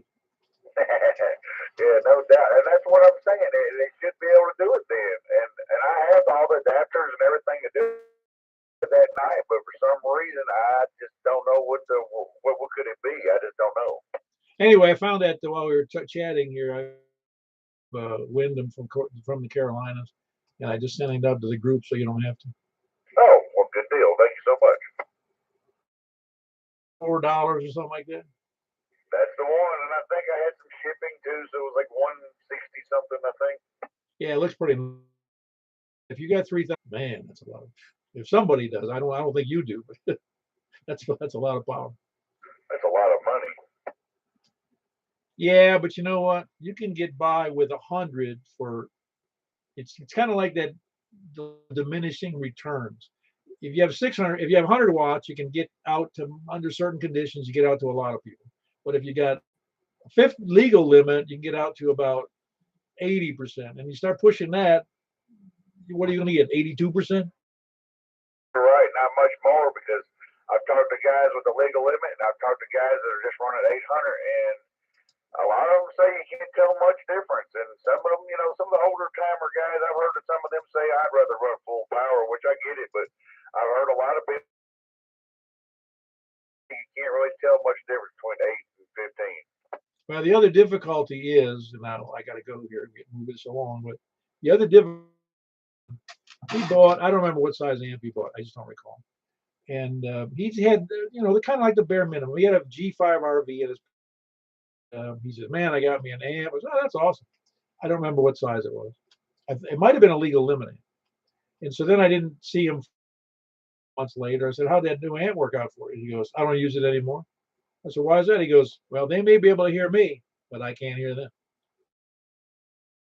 Yeah, no doubt, and that's what I'm saying. They should be able to do it then, and I have all the adapters and everything to do it that night, but for some reason I just don't know what could it be. I just don't know. Anyway, I found that while we were chatting here, I Wyndham from the Carolinas, and I just sent it out to the group so you don't have to. Oh, well, good deal. Thank you so much. $4 or something like that. That's the one, and I think I had some shipping too, so it was like 160 something, I think. Yeah, it looks pretty. If you got 3,000, man, that's a lot. If somebody does, I don't think you do, but that's a lot of power. That's a lot of money. Yeah, but you know what? You can get by with 100 for. It's kind of like that diminishing returns. If you have 600, if you have 100 watts, you can get out to under certain conditions. You get out to a lot of people. But if you got a fifth legal limit, you can get out to about 80%. And you start pushing that, what are you going to get? 82%? You're right, not much more because I've talked to guys with the legal limit, and I've talked to guys that are just running 800, and a lot of them say you can't tell much difference. And some of them, some of the older timer guys, I've heard some of them say I'd rather run full power, which I get it, but I've heard a lot of people you can't really tell much difference between 8 and 15. Well, the other difficulty is, and I got to go here and move this along, but the other difficulty, he bought, I don't remember what size amp he bought, I just don't recall. And he's had, the kind of like the bare minimum. He had a G5 RV at his, he said, man, I got me an amp. I said, oh, that's awesome. I don't remember what size it was. It might have been a legal limit. And so then I didn't see him months later. I said, how'd that new amp work out for you? He goes, I don't use it anymore. I said, why is that? He goes, well, they may be able to hear me, but I can't hear them.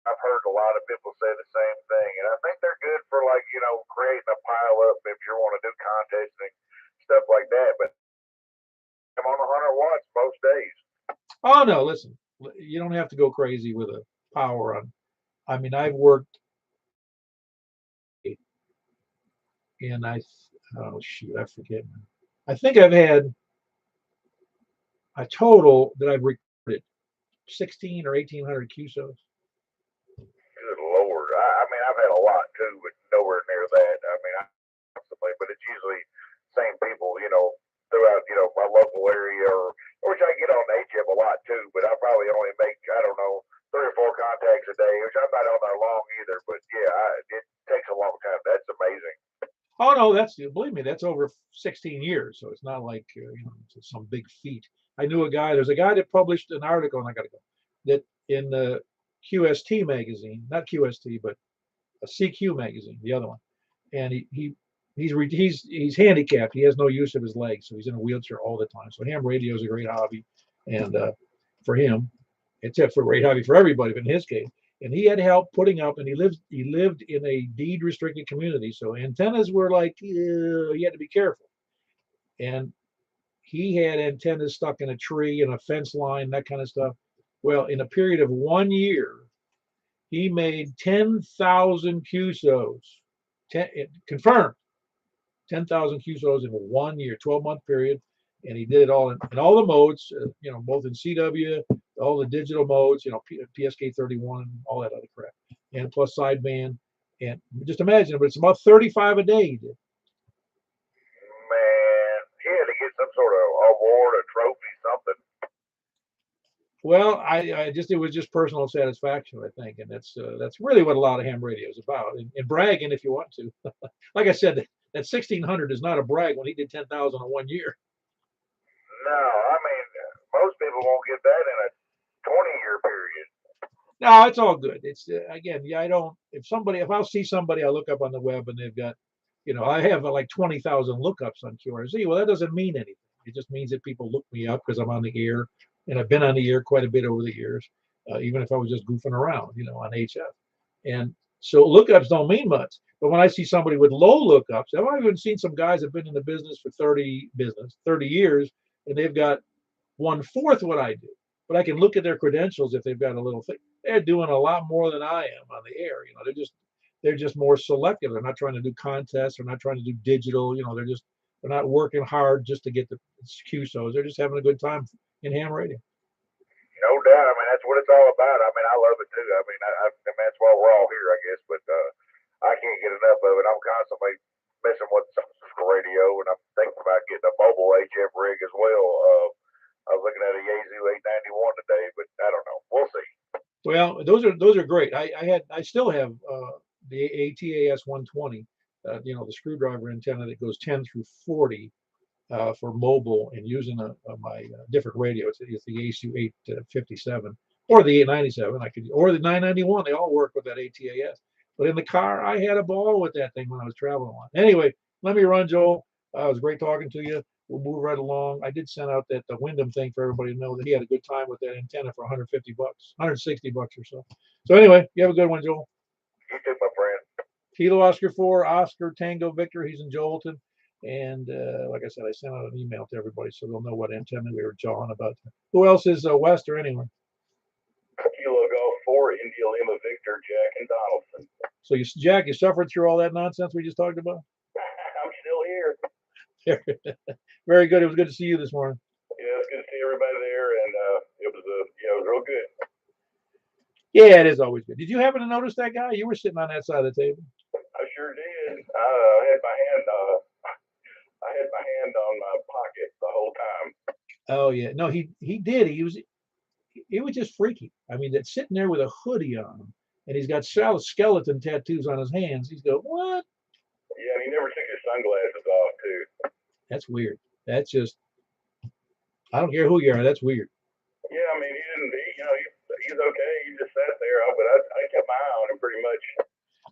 I've heard a lot of people say the same thing, and I think they're good for creating a pile up if you want to do contesting stuff like that. But I'm on 100 watts most days. Oh no, listen, you don't have to go crazy with a power on. I mean, I've worked, and oh shoot, I forget. I think I've had a total that I've recorded 16 or 1,800 QSOs. Good Lord. I mean, I've had a lot too, but nowhere near that. I mean, but it's usually same people, throughout, my local area, which I get on HF a lot too, but I probably only make, I don't know, 3 or 4 contacts a day, which I'm not on there long either, but yeah, it takes a long time. That's amazing. Oh no, believe me, that's over 16 years, so it's not like it's some big feat. I knew a guy. There's a guy that published an article, and I got to go that in the QST magazine, not QST, but a CQ magazine, the other one, and he's handicapped. He has no use of his legs, so he's in a wheelchair all the time. So ham radio is a great hobby, and for him, it's a great hobby for everybody. But in his case, and he had help putting up, and he lived in a deed restricted community, so antennas were like you had to be careful, and he had antennas stuck in a tree and a fence line, that kind of stuff. Well, in a period of 1 year, he made 10,000 QSOs, confirmed 10,000 QSOs in 1 year, 12-month period, and he did it all in all the modes, both in CW, all the digital modes, PSK 31, all that other crap, and plus sideband. And just imagine, but it's about 35 a day he did. Man, he had to get some sort of award, a trophy, something. Well, I just it was just personal satisfaction, I think, and that's really what a lot of ham radio is about, and bragging if you want to. Like I said, that 1600 is not a brag when he did 10,000 in 1 year. No, I mean, most people won't get that in a 20-year period. No, it's all good. It's again, yeah, I don't. If I'll see somebody, I look up on the web and they've got, I have like 20,000 lookups on QRZ. Well, that doesn't mean anything. It just means that people look me up because I'm on the air, and I've been on the air quite a bit over the years, even if I was just goofing around, on HF. And so lookups don't mean much. But when I see somebody with low lookups, I've even seen some guys that have been in the business for 30 years, and they've got 1/4 what I do. But I can look at their credentials if they've got a little thing. They're doing a lot more than I am on the air. They're just more selective. They're not trying to do contests. They're not trying to do digital. They're not working hard just to get the QSOs. They're just having a good time in ham radio. No doubt. I mean, that's what it's all about. I mean, I love it too. I mean, I mean that's why we're all here, I guess. But I can't get enough of it. I'm constantly messing with some radio, and I'm thinking about getting a mobile HF rig as well. I was looking at a Yaesu 891 today, but I don't know. We'll see. Well, those are great. I still have the ATAS 120, the screwdriver antenna that goes 10 through 40 for mobile, and using my different radio. It's the Yaesu 857 or the 897. Or the 991. They all work with that ATAS. But in the car, I had a ball with that thing when I was traveling on. Anyway, let me run, Joel. It was great talking to you. We'll move right along. I did send out the Wyndham thing for everybody to know that he had a good time with that antenna for $150, $160 or so. So anyway, you have a good one, Joel. You too, my friend. Kilo Oscar 4, Oscar Tango Victor. He's in Joelton. And like I said, I sent out an email to everybody so they'll know what antenna we were jawing about. Who else is west or anywhere? Kilo Golf 4, India Lima Victor, Jack and Donaldson. So Jack, you suffered through all that nonsense we just talked about? I'm still here. Very good. It was good to see you this morning. Yeah, it's good to see everybody there, and it was real good. Yeah, it is always good. Did you happen to notice that guy? You were sitting on that side of the table. I sure did. I had my hand on my pocket the whole time. Oh yeah, no, he did. It was just freaky. I mean, that sitting there with a hoodie on him, and he's got skeleton tattoos on his hands. He's going, what? Yeah, and he never took his sunglasses off too. That's weird. That's just, I don't care who you are. That's weird. Yeah, I mean, he didn't. He's okay. He just sat there, but I kept my eye on him pretty much.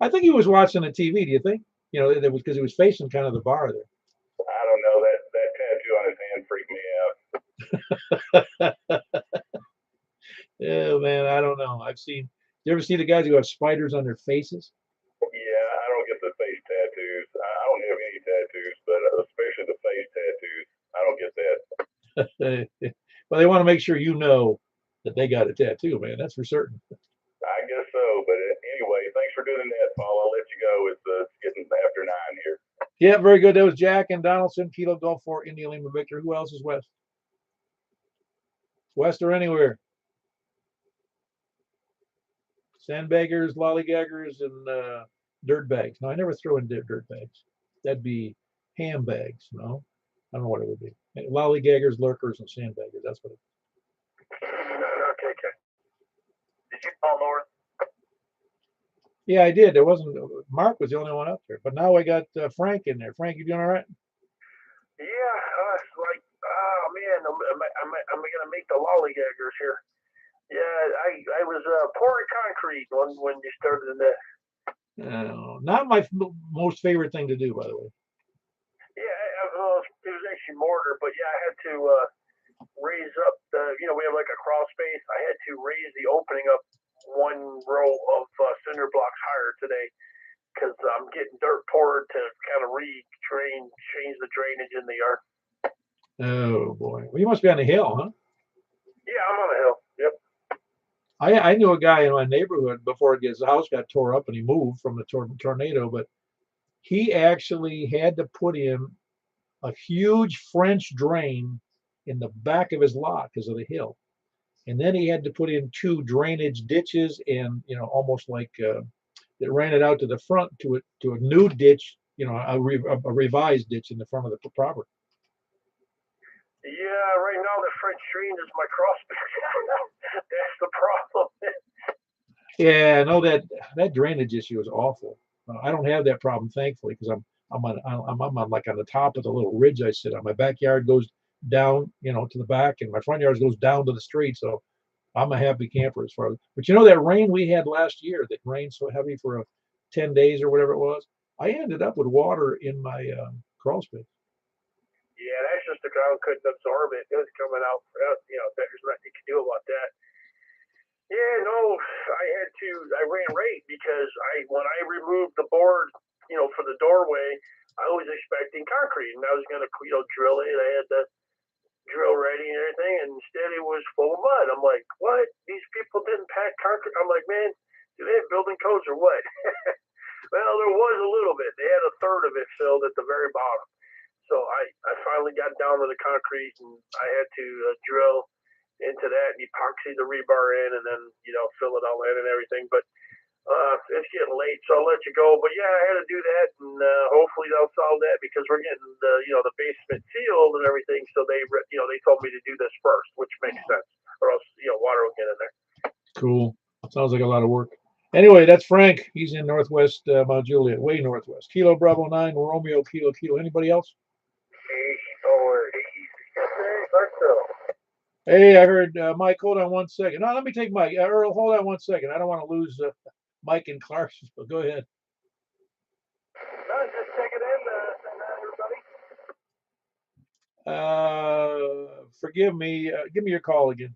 I think he was watching the TV. Do you think? That was because he was facing kind of the bar there. I don't know. That tattoo on his hand freaked me out. Oh man, I don't know. You ever see the guys who have spiders on their faces? Yeah, I don't get the face tattoos. I don't have any tattoos, but especially the face tattoos. I don't get that. Well, they want to make sure you know that they got a tattoo, man. That's for certain. I guess so. But anyway, thanks for doing that, Paul. I'll let you go. It's getting after 9 here. Yeah, very good. That was Jack and Donaldson, Kilo Golf 4, India Lima Victor. Who else is west? West or anywhere? Sandbaggers, lollygaggers, and dirt bags. No, I never throw in dirt bags. That'd be ham bags. No, I don't know what it would be. Lollygaggers, lurkers, and sandbaggers. That's what it is. Okay. Did you call North? Yeah, I did. There wasn't. Mark was the only one up there. But now I got Frank in there. Frank, you doing all right? Yeah, it's like, oh man, I'm gonna make the lollygaggers here. Yeah, I was pouring concrete when you started that. No, not my most favorite thing to do, by the way. Yeah, it was actually mortar, but yeah, I had to raise up we have like a crawl space. I had to raise the opening up one row of cinder blocks higher today because I'm getting dirt poured to kind of change the drainage in the yard. Oh boy, well, you must be on the hill, huh? Yeah, I'm on a hill. Yep. I knew a guy in my neighborhood before his house got tore up and he moved from the tornado, but he actually had to put in a huge French drain in the back of his lot because of the hill. And then he had to put in 2 drainage ditches and, almost like that ran it out to the front to a new ditch, a revised ditch in the front of the property. Yeah, right now the French drain is my crossback. That's the problem. Yeah, no, that drainage issue is awful. I don't have that problem, thankfully, because I'm on like on the top of the little ridge I sit on. My backyard goes down, to the back, and my front yard goes down to the street. So I'm a happy camper as far as. But that rain we had last year, that rained so heavy for 10 days or whatever it was, I ended up with water in my crawl space. Yeah, that's just the ground couldn't absorb it. It was coming out. There's nothing you can do about that. Yeah, no, I ran rate because when I removed the board, for the doorway, I was expecting concrete and I was going to, drill it. I had the drill ready and everything, and instead it was full of mud. I'm like, what? These people didn't pack concrete? I'm like, man, do they have building codes or what? Well, there was a little bit. They had a third of it filled at the very bottom. So I finally got down to the concrete and I had to drill into that and epoxy the rebar in and then, fill it all in and everything. But it's getting late, so I'll let you go. But yeah, I had to do that, and hopefully they'll solve that because we're getting the basement sealed and everything. So they told me to do this first, which makes sense, or else water will get in there. Cool. Sounds like a lot of work. Anyway, that's Frank. He's in Northwest Mount Juliet, way Northwest. Kilo Bravo 9, Romeo Kilo Kilo. Anybody else? Hey, I heard Mike. Hold on one second. No, let me take Mike. Earl, hold on one second. I don't want to lose Mike and Clarksville. Go ahead. No, just checking in. Everybody. Forgive me. Give me your call again.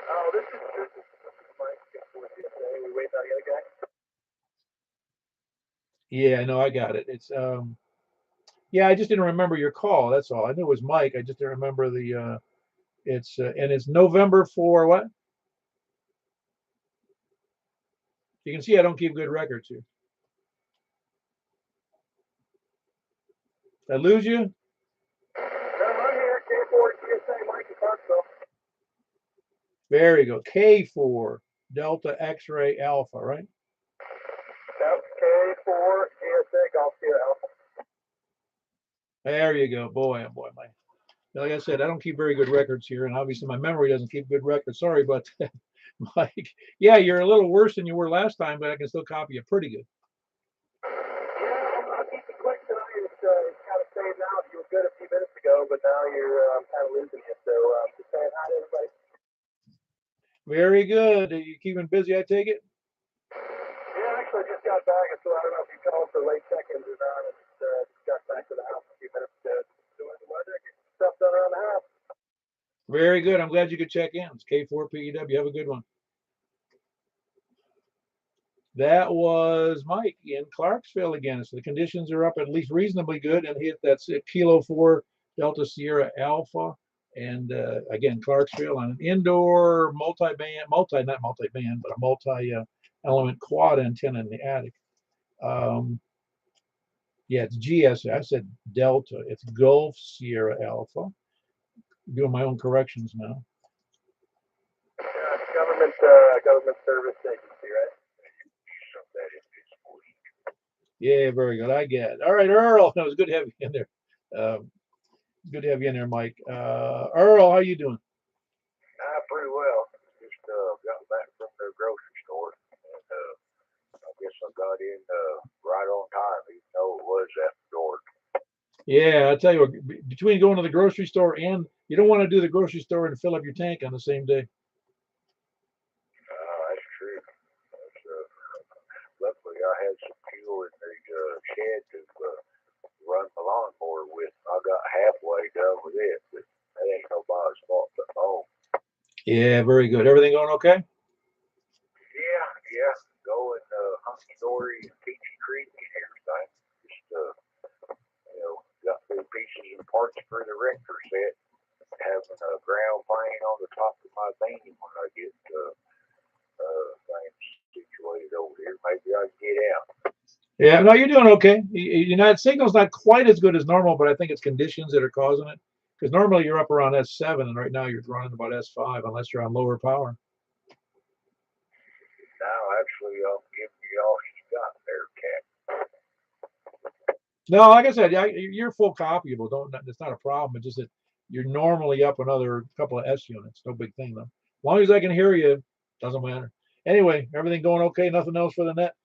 Oh, this is Mike. We wait on the other guy. Yeah, no, I got it. It's yeah, I just didn't remember your call. That's all. I knew it was Mike. I just didn't remember the. It's and it's November for what? You can see I don't keep good records here. Did I lose you? No, I'm here. K4 TSA, Mike and Clarksville. There you go. K4 Delta X-ray Alpha, right? That's K4 TSA Golf Sierra Alpha. There you go. Boy, oh boy, like I said, I don't keep very good records here, and obviously my memory doesn't keep good records. Sorry, but Mike, yeah, you're a little worse than you were last time, but I can still copy it pretty good. Yeah, I'll keep it quick tonight. It's kind of saying now you were good a few minutes ago, but now you're kind of losing it. So just saying hi to everybody. Very good. Are you keeping busy, I take it? Yeah, actually, I just got back, so I don't know if you called for late check-ins or not. I just got back to the house a few minutes ago. Doing the weather, get stuff done around the house. Very good. I'm glad you could check in. It's K4 PEW. Have a good one. That was Mike in Clarksville again. So the conditions are up at least reasonably good, and that's Kilo 4 Delta Sierra Alpha. And again, Clarksville on an indoor not multi-band, but a multi-element quad antenna in the attic. Yeah, it's GS. I said Delta. It's Gulf Sierra Alpha. Doing my own corrections now. Government service agency, right? Yeah, very good. I get it. All right, Earl. That was good to have you in there. Good to have you in there, Mike. Earl, how you doing? Pretty well. Just got back from the grocery store, and I guess I got in right on time, even though it was after dark. Yeah, I tell you what, between going to the grocery store and you don't want to do the grocery store and fill up your tank on the same day. That's true. Luckily, I had some fuel in the shed to run the lawnmower with. I got halfway done with it, but that ain't nobody's fault but my own. Yeah, very good. Everything going okay? Yeah. Going hunky-dory and peachy creek and everything. Just, got new pieces and parts for the rector set. Having a ground plane on the top of my van when I get things situated over here. Maybe I can get out. Yeah, no, you're doing okay. Signal's not quite as good as normal, but I think it's conditions that are causing it. Because normally you're up around S7, and right now you're running about S5, unless you're on lower power. Now, actually, I'm giving you all you got there, Cap. No, like I said, you're full copyable. Don't It's not a problem. It's just that you're normally up another couple of S units. No big thing though. As long as I can hear you, doesn't matter. Anyway, everything going okay? Nothing else for the net?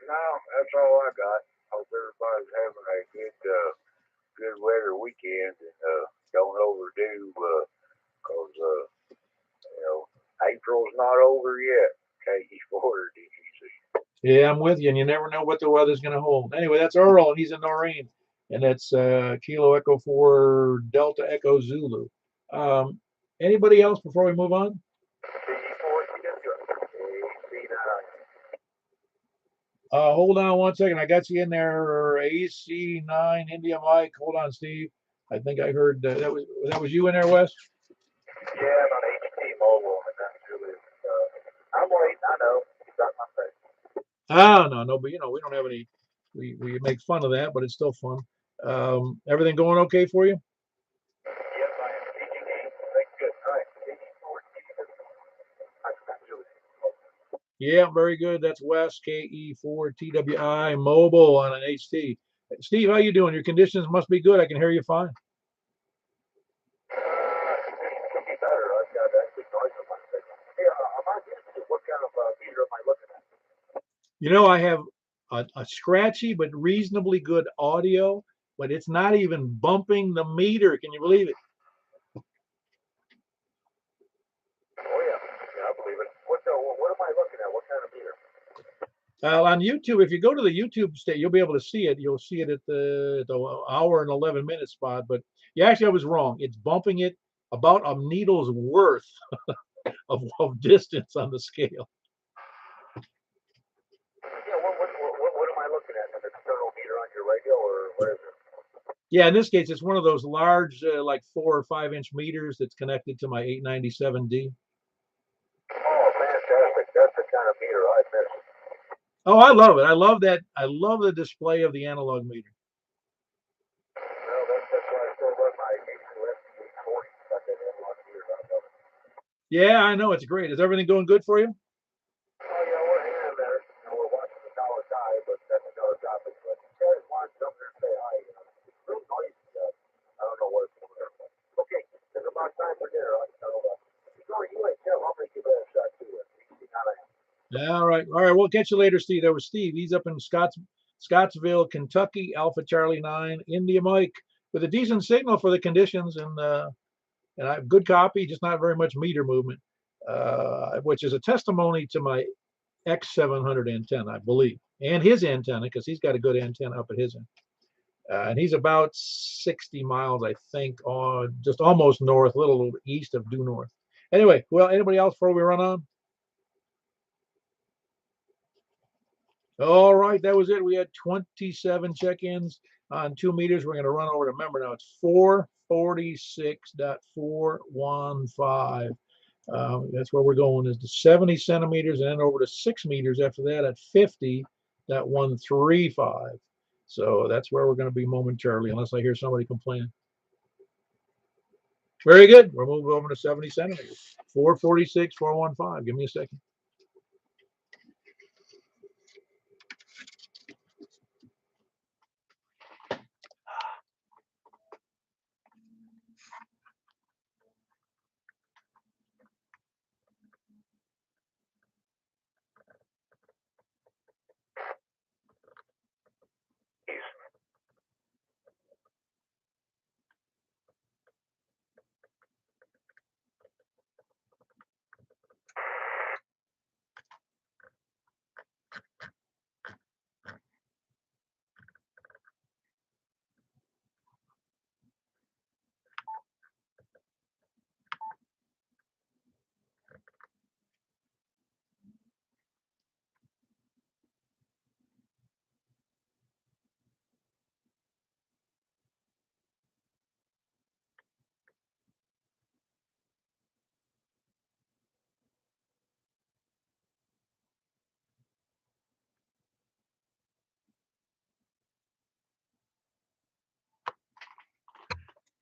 No, that's all I got. Hope everybody's having a good weather weekend and don't overdo because April's not over yet. KE4 DGC. Yeah, I'm with you, and you never know what the weather's going to hold. Anyway, that's Earl, and he's in Noreen, and that's Kilo Echo 4 Delta Echo Zulu. Anybody else before we move on? Hold on one second. I got you in there. AC9 India Mike. Hold on, Steve. I think I heard that was you in there, Wes. Yeah, I'm on HP Mobile, and that's really. I'm late. I know. You got my face. Oh no, but we don't have any. We make fun of that, but it's still fun. Everything going okay for you? Yes, I am teaching games. Thank good. All right. Yeah, very good. That's Wes KE4TWI Mobile on an HT. Steve, how you doing? Your conditions must be good. I can hear you fine. Could be better. I've got actually noise on my signal. Hey, am I getting what kind of meter am I looking at? I have a scratchy but reasonably good audio, but it's not even bumping the meter. Can you believe it? Oh yeah, I believe it. What am I looking at? What kind of meter? On YouTube, if you go to the YouTube state, you'll be able to see it. You'll see it at the hour and 11-minute spot. But yeah, actually, I was wrong. It's bumping it about a needle's worth of distance on the scale. Yeah, what am I looking at? An external meter on your radio, or what is it? Yeah, in this case, it's one of those large, like 4 or 5 inch meters that's connected to my 897D. Oh, fantastic! That's the kind of meter I miss. Oh, I love it. I love that. I love the display of the analog meter. Well, that's why I still run my AC40. Got that analog meter. I love it. Yeah, I know. It's great. Is everything going good for you? Oh yeah, we're hanging in there. We're watching the tower die, but that's another topic. But you guys want to come there and say hi? It's real noisy. I don't know what it's over there. But okay, it's about time for dinner. You ain't tell. I'll make you a shot too. All right. All right. We'll catch you later, Steve. That was Steve. He's up in Scottsville, Kentucky, Alpha Charlie 9, India Mike, with a decent signal for the conditions and I have good copy, just not very much meter movement, which is a testimony to my X700 antenna, I believe, and his antenna, because he's got a good antenna up at his end. And he's about 60 miles, I think, on just almost north, a little east of due north. Anyway, well, anybody else before we run on? All right, that was it. We had 27 check-ins on 2 meters. We're going to run over to, remember now, it's 446.415. That's where we're going, is to 70 centimeters and then over to 6 meters after that at 50.135. So that's where we're going to be momentarily, unless I hear somebody complain. Very good. We're moving over to 70 centimeters. 446, 415. Give me a second.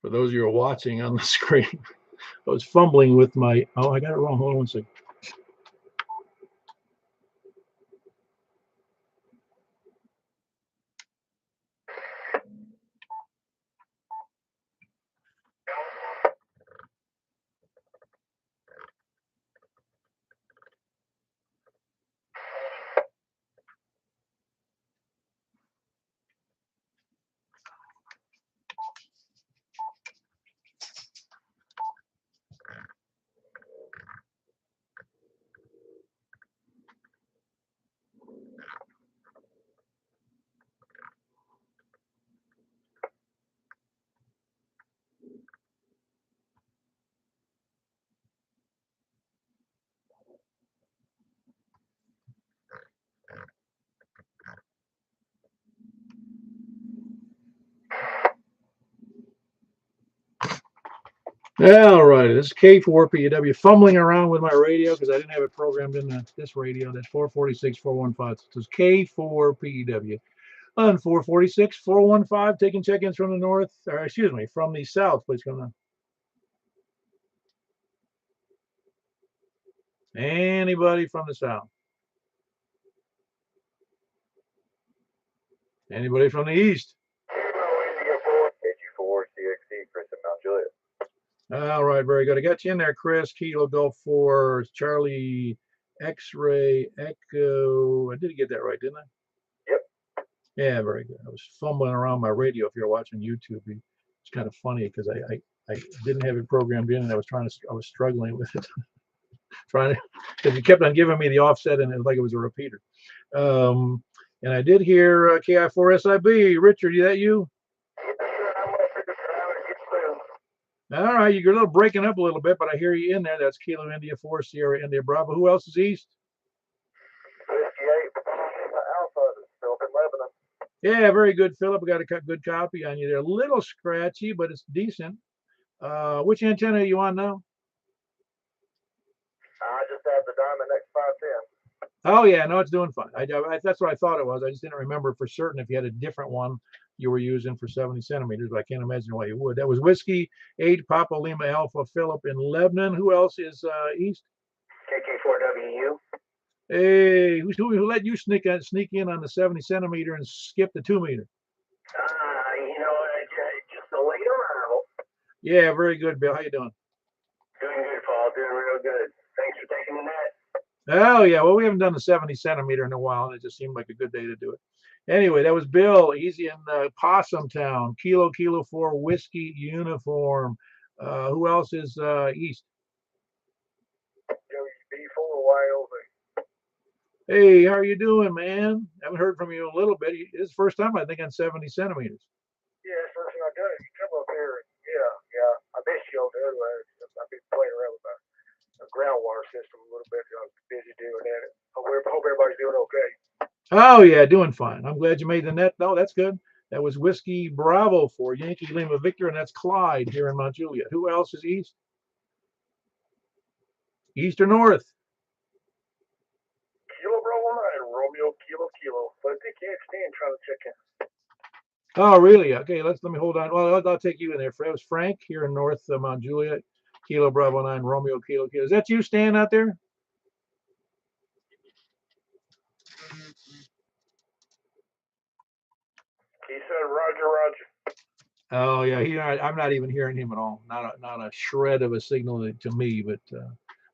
For those of you who are watching on the screen, I was fumbling with my, I got it wrong. Hold on one second. All right, this is K4PW, fumbling around with my radio because I didn't have it programmed in this radio. That's 446 415. So it's K4PW on 446 415, taking check-ins from the north, or excuse me, from the south. Please come on. Anybody from the south? Anybody from the east? India 4, AG4, CXC, Chris and Mount Juliet. All right, very good. I got you in there, Chris. Kilo Golf 4, Charlie, X-Ray, Echo. I did get that right, didn't I? Yep. Yeah, very good. I was fumbling around my radio. If you're watching YouTube, it's kind of funny because I didn't have it programmed in, and I was struggling with it, trying to, because you kept on giving me the offset, and it was like it was a repeater. And I did hear KI4SIB. Richard, is that you? All right, you're a little breaking up a little bit, but I hear you in there. That's Kilo India 4, Sierra India Bravo. Who else is east? Yeah, very good, Philip. We got a good copy on you there. A little scratchy, but it's decent. Which antenna are you on now? I just have the Diamond X510. Oh yeah, no, it's doing fine. That's what I thought it was. I just didn't remember for certain if you had a different one you were using for 70 centimeters, but I can't imagine why you would. That was Whiskey 8 Papa Lima Alpha Philip in Lebanon. Who else is east? KK4WU. Hey, who let you sneak in on the 70 centimeter and skip the 2 meter? Just a late arrival. Yeah, very good, Bill. How you doing? Doing good, Paul. Doing real good. Thanks for taking the net. Oh yeah, well we haven't done the 70 centimeter in a while, and it just seemed like a good day to do it. Anyway, that was Bill. He's in Possum Town. Kilo 4 Whiskey Uniform. Who else is east? B4 YOV. Hey, how are you doing, man? Haven't heard from you in a little bit. It's the first time I think on 70 centimeters. Yeah, first thing I done, you come up here. Yeah. I missed you on the other way. I've been playing around with my groundwater system a little bit. I was busy doing that. Hope everybody's doing okay. Oh yeah, doing fine. I'm glad you made the net. No, that's good. That was Whiskey Bravo for Yankee Lima Victor, and that's Clyde here in Mount Juliet. Who else is east? East or north? Kilo Bravo 9, Romeo Kilo. But I think can't stand trying to check in. Oh, really? Okay, let me hold on. Well, I'll take you in there. It was Frank here in North Mount Juliet, Kilo Bravo 9, Romeo Kilo. Is that you, Stan, out there? He said, Roger. Oh yeah, I'm not even hearing him at all. Not a shred of a signal to me. But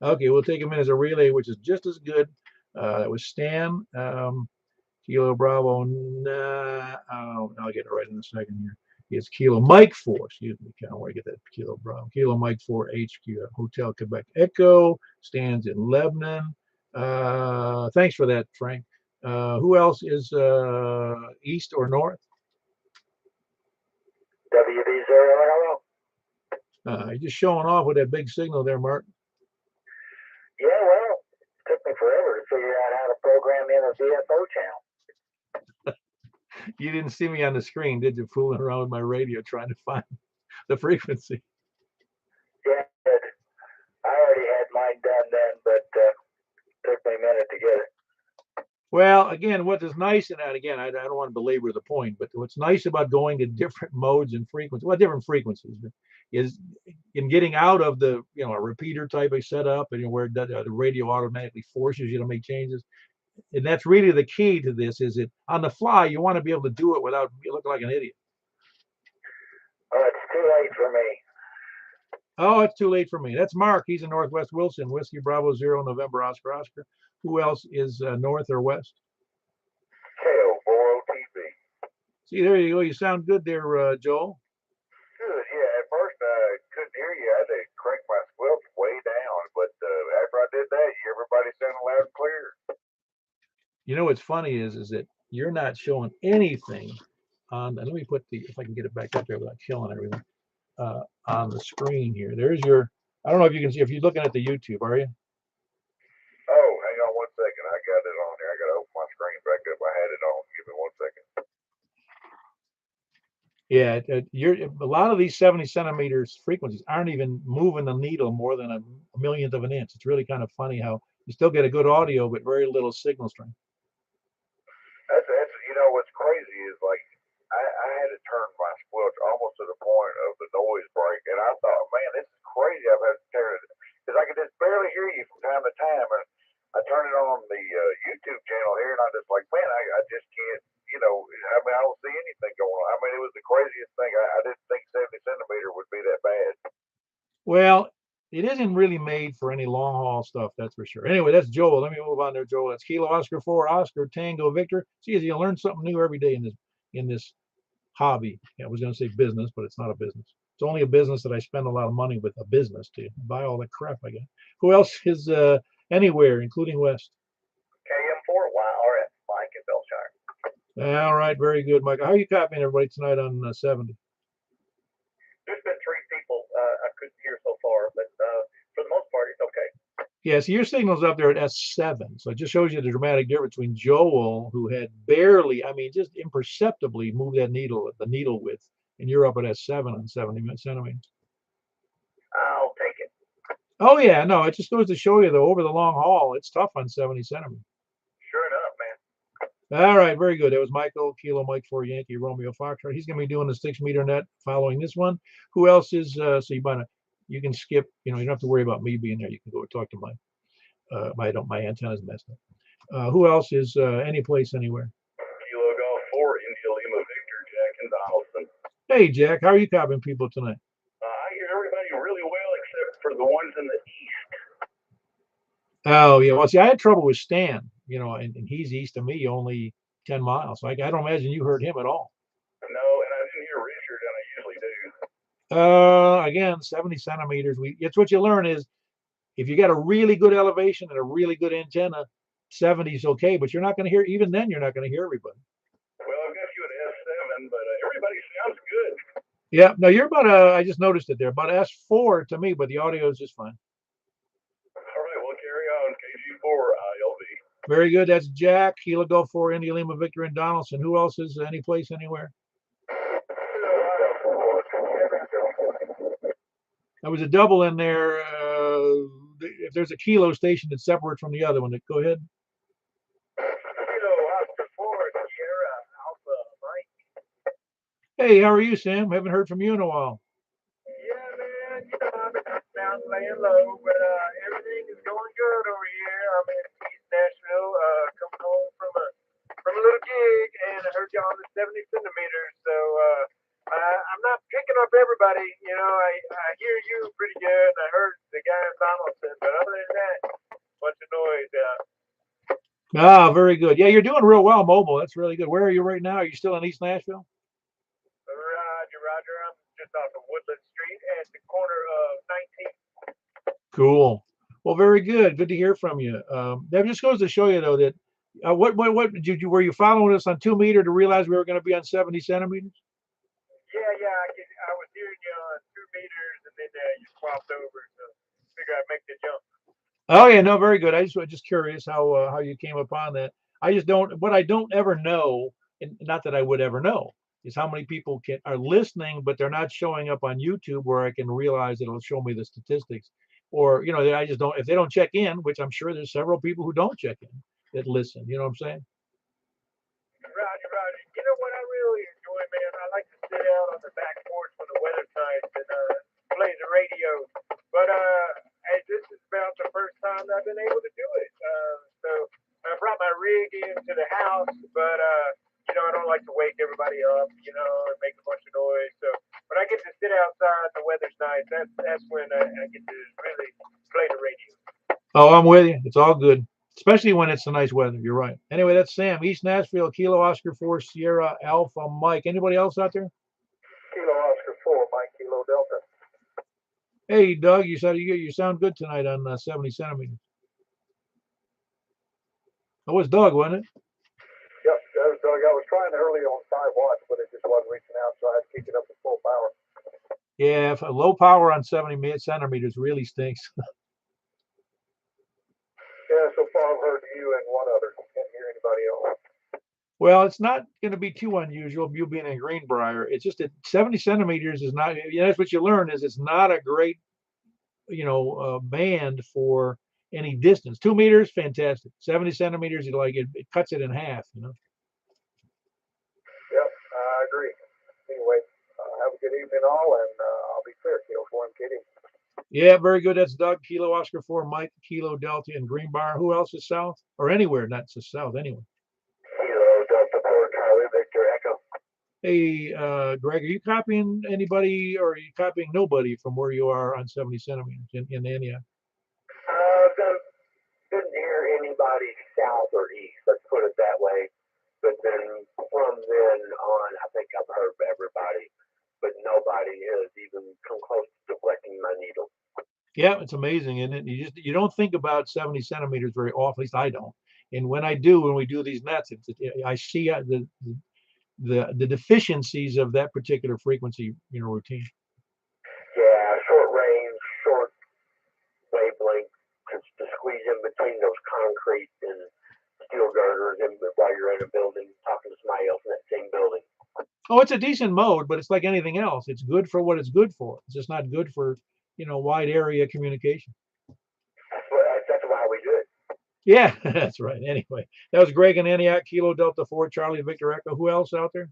okay, we'll take him in as a relay, which is just as good. That was Stan, Kilo Bravo. I'll get it right in a second here. It's Kilo Mike 4. Excuse me, I don't want to get that Kilo Bravo. Kilo Mike 4 HQ Hotel Quebec Echo stands in Lebanon. Thanks for that, Frank. Who else is east or north? WB0. You're just showing off with that big signal there, Mark. Yeah, well, it took me forever to figure out how to program in a VFO channel. You didn't see me on the screen, did you? Fooling around with my radio trying to find the frequency. Yeah, I already had mine done then, but it took me a minute to get it. Well, again, what is nice, and again, I don't want to belabor the point, but what's nice about going to different modes and frequencies, well, different frequencies, is in getting out of the, a repeater type of setup, and where the radio automatically forces you to make changes. And that's really the key to this, is it on the fly, you want to be able to do it without looking like an idiot. Oh, it's too late for me. Oh, it's too late for me. That's Mark. He's in Northwest Wilson, Whiskey Bravo 0, November Oscar Oscar. Who else is north or west? KO4OTB. See, there you go. You sound good there, Joel. Good, yeah. At first, I couldn't hear you. I had to crank my squelch way down. But after I did that, everybody sounded loud and clear. You know what's funny is that you're not showing anything on. Let me put if I can get it back up there without killing everything, on the screen here. There's your. I don't know if you can see, if you're looking at the YouTube, are you? Oh, hang on 1 second. I got it on here. I got to open my screen back up. I had it on. Give me 1 second. Yeah, a lot of these 70 centimeters frequencies aren't even moving the needle more than a millionth of an inch. It's really kind of funny how you still get a good audio, but very little signal strength. That's you know what's crazy is like I had to turn my squelch almost to the point of the noise break, and I thought, man, this is crazy. I've had to turn it because I could just barely hear you from time to time, and I turn it on the YouTube channel here, and I just like, man, I just can't. You know, I mean, I don't see anything going on. I mean, it was the craziest thing. I didn't think 70 centimeter would be that bad. Well, it isn't really made for any long haul stuff, that's for sure. Anyway, that's Joel. Let me move on there, Joel. That's Kilo Oscar 4 Oscar Tango Victor. See, you learn something new every day in this hobby. Yeah, I was going to say business, but it's not a business. It's only a business that I spend a lot of money with a business to buy all the crap I get. Who else is anywhere, including West? KM4 YRF, Mike in Belshire. All right, very good, Michael. How are you copying everybody tonight on 70? There's been three people I couldn't hear so far, but for the most part, it's okay. Yeah, so your signal's up there at S7. So it just shows you the dramatic difference between Joel, who had barely, I mean, just imperceptibly moved that needle, the needle width, and you're up at S7 on 70 centimeters. I'll take it. Oh, yeah, no, it just goes to show you, though, over the long haul, it's tough on 70 centimeters. Sure enough, man. All right, very good. That was Michael, Kilo Mike for Yankee Romeo Foxtrot. He's going to be doing the 6-meter net following this one. Who else is, so you can skip, you don't have to worry about me being there. You can go talk to my antenna's messed up. Who else is any place, anywhere? Kilo Golf 4, India Lima Victor, Jack and Donaldson. Hey, Jack, how are you copying people tonight? I hear everybody really well except for the ones in the east. Oh, yeah. Well, see, I had trouble with Stan, and he's east of me only 10 miles. Like, I don't imagine you heard him at all. No, and I didn't hear Richard, and I usually do. Again, 70 centimeters. It's what you learn is if you got a really good elevation and a really good antenna, 70 is okay, but you're not going to hear, even then, you're not going to hear everybody. Well, I've got you at S7, but everybody sounds good. Yeah, no, you're about, I just noticed it there, about S4 to me, but the audio is just fine. All right, we'll carry on. KG4 ILV. Very good. That's Jack, Kilo Go 4, India Lima Victor, and Donaldson. Who else is any place, anywhere? There was a double in there. If there's a Kilo station that's separate from the other one, go ahead. Kilo Oscar 4, Sierra Alpha, Mike. Hey, how are you, Sam? Haven't heard from you in a while. Yeah, man. I've been down laying low, but everything is going good over here. I'm in East Nashville, coming home from a little gig, and I heard you on the 70 centimeters. So I'm not picking up everybody. I hear you pretty good, and I heard the guy in Donaldson, but other than that, bunch of noise. Ah, very good. Yeah, you're doing real well mobile. That's really good. Where are you right now? Are you still in East Nashville? Roger. I'm just off of Woodland Street at the corner of 19th. Cool. Well, very good. Good to hear from you. That just goes to show you, though, that what did you were you following us on 2 meter to realize we were going to be on 70 centimeters? Yeah. I was hearing you on 2 meters, and then you swapped over, so figure I'd make the jump. Oh yeah, no, very good. I just curious how you came upon that. What I don't ever know, and not that I would ever know, is how many people are listening, but they're not showing up on YouTube where I can realize it'll show me the statistics. Or, I just don't, if they don't check in, which I'm sure there's several people who don't check in that listen. You know what I'm saying? Roger. You know what I really enjoy, man? I like to sit out on the back porch when the weather's nice and play the radio. But this is about the first time I've been able to do it. So I brought my rig into the house, but I don't like to wake everybody up, and make a bunch of noise. So when I get to sit outside, the weather's nice. That's when I get to really play the radio. Oh, I'm with you. It's all good, especially when it's a nice weather. You're right. Anyway, that's Sam, East Nashville, Kilo Oscar 4, Sierra Alpha Mike. Anybody else out there? Kilo Oscar 4, Mike Kilo Delta. Hey, Doug, you sound good tonight on 70 centimeters. That was Doug, wasn't it? Yep, that was Doug. I was trying early on 5 watts, but it just wasn't reaching out, so I had to kick it up to full power. Yeah, low power on 70 centimeters really stinks. Yeah, so far I've heard you and one other. Can't hear anybody else. Well, it's not going to be too unusual, you being a greenbrier. It's just that 70 centimeters is not, that's what you learn is it's not a great, band for any distance. 2 meters, fantastic. 70 centimeters, you like it cuts it in half. Yep, I agree. Anyway, have a good evening, all, and I'll be clear. Kilo 4 and Kitty. Yeah, very good. That's Doug, Kilo Oscar 4, Mike, Kilo Delta, and Greenbrier. Who else is south? Or anywhere, not just south, anywhere. Kilo Delta 4, Charlie Victor Echo. Hey, Greg, are you copying anybody or are you copying nobody from where you are on 70 centimeters in Antioch? Didn't hear anybody south or east, let's put it that way. But then from then on, I think I've heard everybody, but nobody has even come close to deflecting my needle. Yeah, it's amazing, isn't it? You don't think about 70 centimeters very often. At least I don't. And when I do, when we do these nets, I see the deficiencies of that particular frequency, routine. Yeah, short range, short wavelength, to squeeze in between those concrete and steel girders, and while you're in a building talking to somebody else in that same building. Oh, it's a decent mode, but it's like anything else. It's good for what it's good for. It's just not good for, wide area communication. That's why we do it. Yeah, that's right. Anyway, that was Greg and Antioch, Kilo Delta 4, Charlie Victor Echo. Who else out there?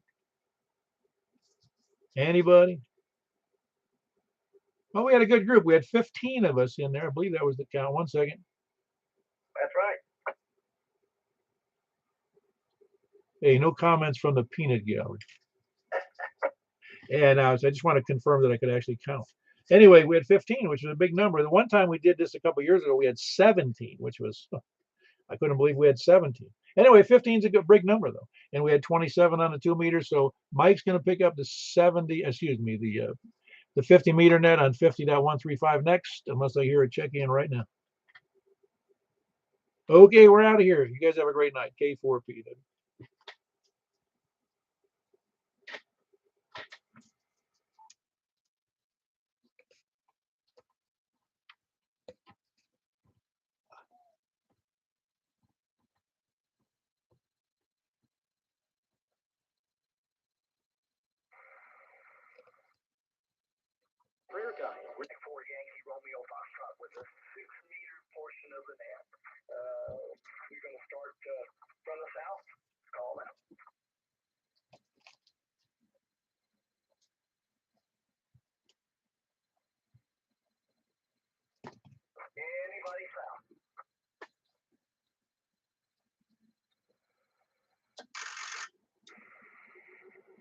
Anybody? Well, we had a good group. We had 15 of us in there. I believe that was the count. 1 second. That's right. Hey, no comments from the peanut gallery. And I just want to confirm that I could actually count. Anyway, we had 15, which was a big number. The one time we did this a couple years ago, we had 17, which was, I couldn't believe we had 17. Anyway, 15 is a good big number though. And we had 27 on the 2 meters. So Mike's going to pick up the 70, excuse me, the 50 meter net on 50.135 next, unless I hear a check in right now. Okay, we're out of here. You guys have a great night. K4P. Rear guy, Rick 4 Yankee Romeo Foxtrot with a 6-meter portion of the net. We're going to start from the south. Call out. Anybody south?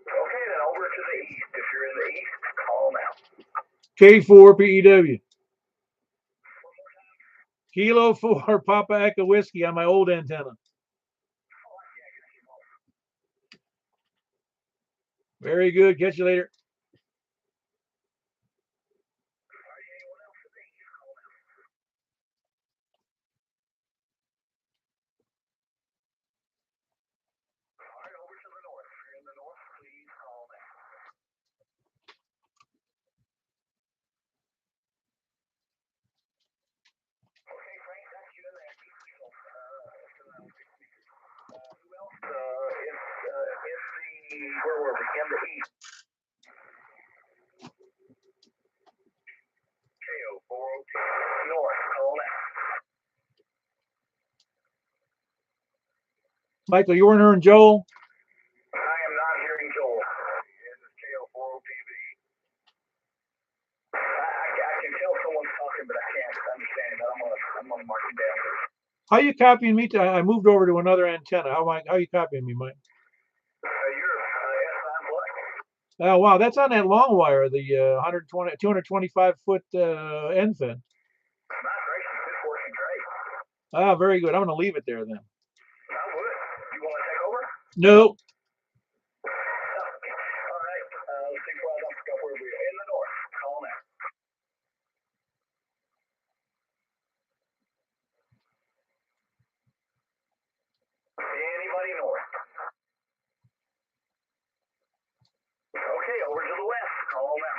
Okay, then over to the east. If you're in the east, call now. K4PEW. Kilo 4 Papa Echo Whiskey on my old antenna. Very good. Catch you later. Where were we? In the east. KO 402 north. Call out. Michael, you weren't hearing Joel? I am not hearing Joel. This is KO 402V. I can tell someone's talking, but I can't understand it. I'm gonna mark it down. How you copying me? I moved over to another antenna. How you copying me, Mike? You're S9 Oh, wow. That's on that long wire, the 225 foot end fed. Not gracious, it's working great. Ah, very good. I'm going to leave it there then. I would. You want to take over? No. All right. Let's see what else got where we're in the north. Call now. Anybody north? Okay, over to the west. Call now.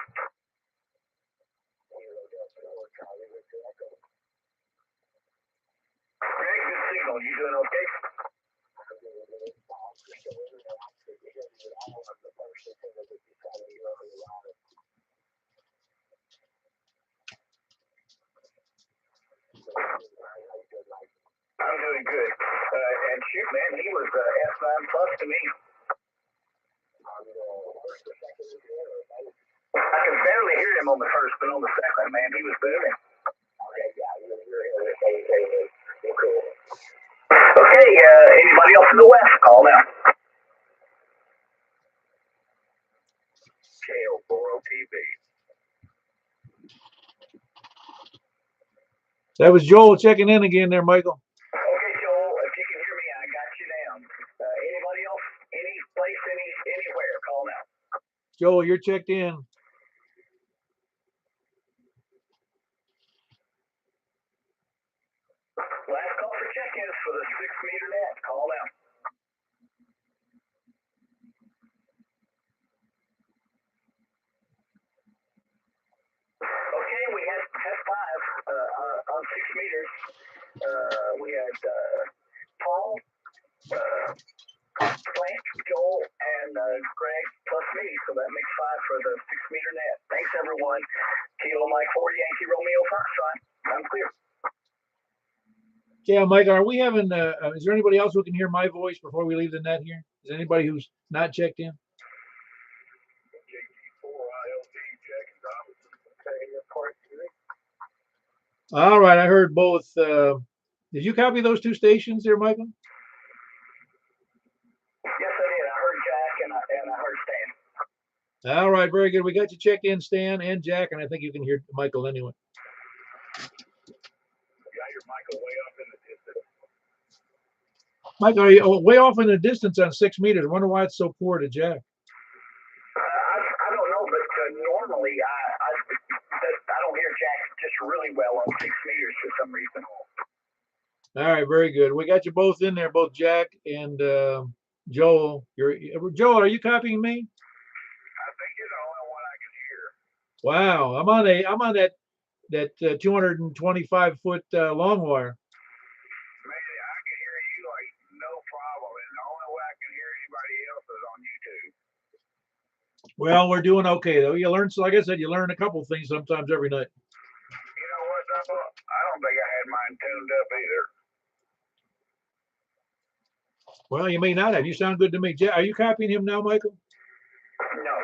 Greg, good signal. You doing okay? I can barely hear him on the first, but on the second, man, he was booming. Okay, yeah, you're cool. Okay, anybody else in the West? Call now. KO4 TV. That was Joel checking in again there, Michael. Okay, Joel, if you can hear me, I got you down. Anybody else? Any place, anywhere? Call now. Joel, you're checked in. Last call for check-ins for the 6-meter net. Call now. Okay, we had 5 on 6 meters. We had Paul, Frank, Joel, and Greg plus me. So that makes 5 for the 6-meter net. Thanks, everyone. Kilo Mike 4 Yankee Romeo Foxtrot. I'm clear. Yeah, Mike, are we having, is there anybody else who can hear my voice before we leave the net here? Is there anybody who's not checked in? All right, I heard both. Did you copy those 2 stations there, Michael? Yes, I did. I heard Jack and I heard Stan. All right, very good. We got you checked in, Stan and Jack, and I think you can hear Michael anyway. Got your Michael way up in the distance. Michael, are you way off in the distance on 6 meters? I wonder why it's so poor to Jack. I don't know, but normally I don't hear Jack just really well on 6 meters for some reason. All right, very good. We got you both in there, both Jack and Joel. Joel, are you copying me? I think you're the only one I can hear. Wow, I'm on that 225-foot long wire. Man, I can hear you like no problem, and the only way I can hear anybody else is on YouTube. Well, we're doing okay though. You learn, so like I said, you learn a couple things sometimes every night. You know what, though? I don't think I had mine tuned up either. Well, you may not have. You sound good to me. Are you copying him now, Michael? No.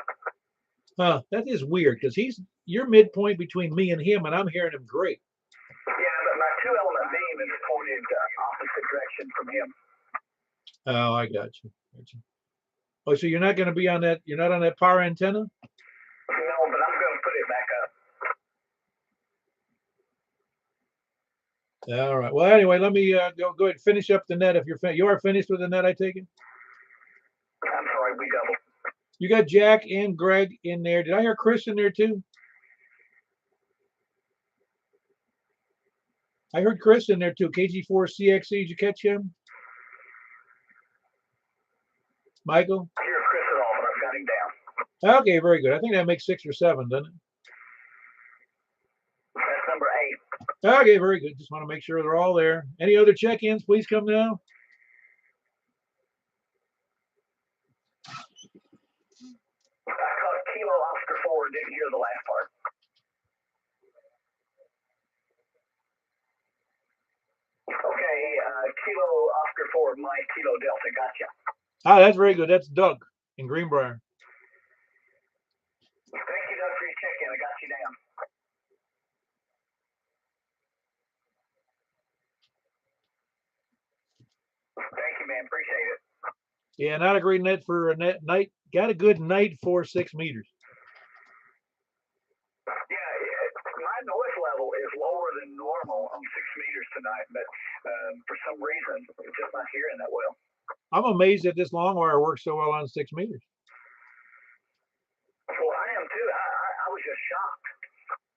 Huh, that is weird because you're midpoint between me and him, and I'm hearing him great. Yeah, but my 2-element beam is pointed opposite direction from him. Oh, I got you. Oh, so you're not going to be on that? You're not on that power antenna? No, but I'm going to put it back up. All right. Well, anyway, let me go ahead and finish up the net. If you are finished with the net, I take it. I'm sorry, we doubled. You got Jack and Greg in there. Did I hear Chris in there too? I heard Chris in there too. KG4CXC. Did you catch him? Michael? I hear Chris at all, but I've got him down. Okay, very good. I think that makes 6 or 7, doesn't it? That's number 8. Okay, very good. Just want to make sure they're all there. Any other check-ins? Please come now. I caught Kilo Oscar 4, didn't hear the last part. Okay, Kilo Oscar 4, Mike Kilo Delta, gotcha. Ah, that's very good. That's Doug in Greenbrier. Thank you, Doug, for your check-in. I got you down. Thank you, man. Appreciate it. Yeah, not a great net for a night. Got a good night for 6 meters. Yeah, my noise level is lower than normal on 6 meters tonight, but for some reason, I'm just not hearing that well. I'm amazed that this long wire works so well on 6 meters. Well, I am too. I was just shocked.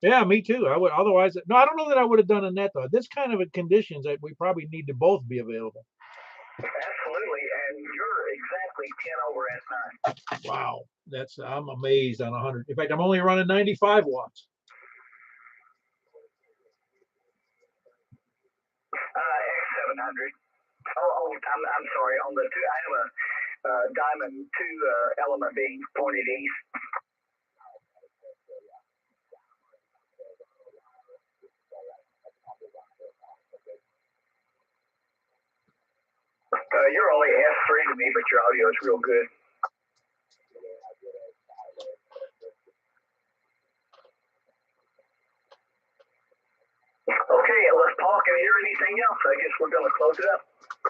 Yeah, me too. I would otherwise. No, I don't know that I would have done a net though. This kind of conditions that we probably need to both be available. Absolutely, and you're exactly 10 over S9. Wow, I'm amazed on 100. In fact, I'm only running 95 watts. X700. Oh, I'm sorry. On the 2, I have a diamond 2-element beam pointed east. You're only S3 to me, but your audio is real good. well, Paul, can you hear anything else? I guess we're gonna close it up.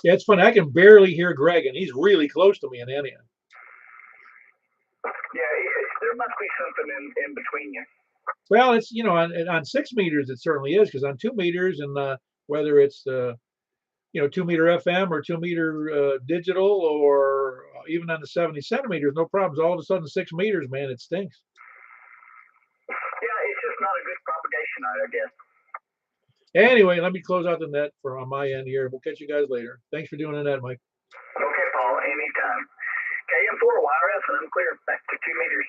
Yeah, it's funny. I can barely hear Greg, and he's really close to me in any end. Yeah, there must be something in between you. Well, it's, you know, on 6 meters, it certainly is, because on 2 meters, and whether it's 2 meter FM or 2 meter digital, or even on the 70 centimeters, no problems. All of a sudden, 6 meters, man, it stinks. Yeah, it's just not a good propagation, I guess. Anyway, let me close out the net on my end here. We'll catch you guys later. Thanks for doing the net, Mike. Okay, Paul, anytime. KM4 wireless, and I'm clear back to 2 meters.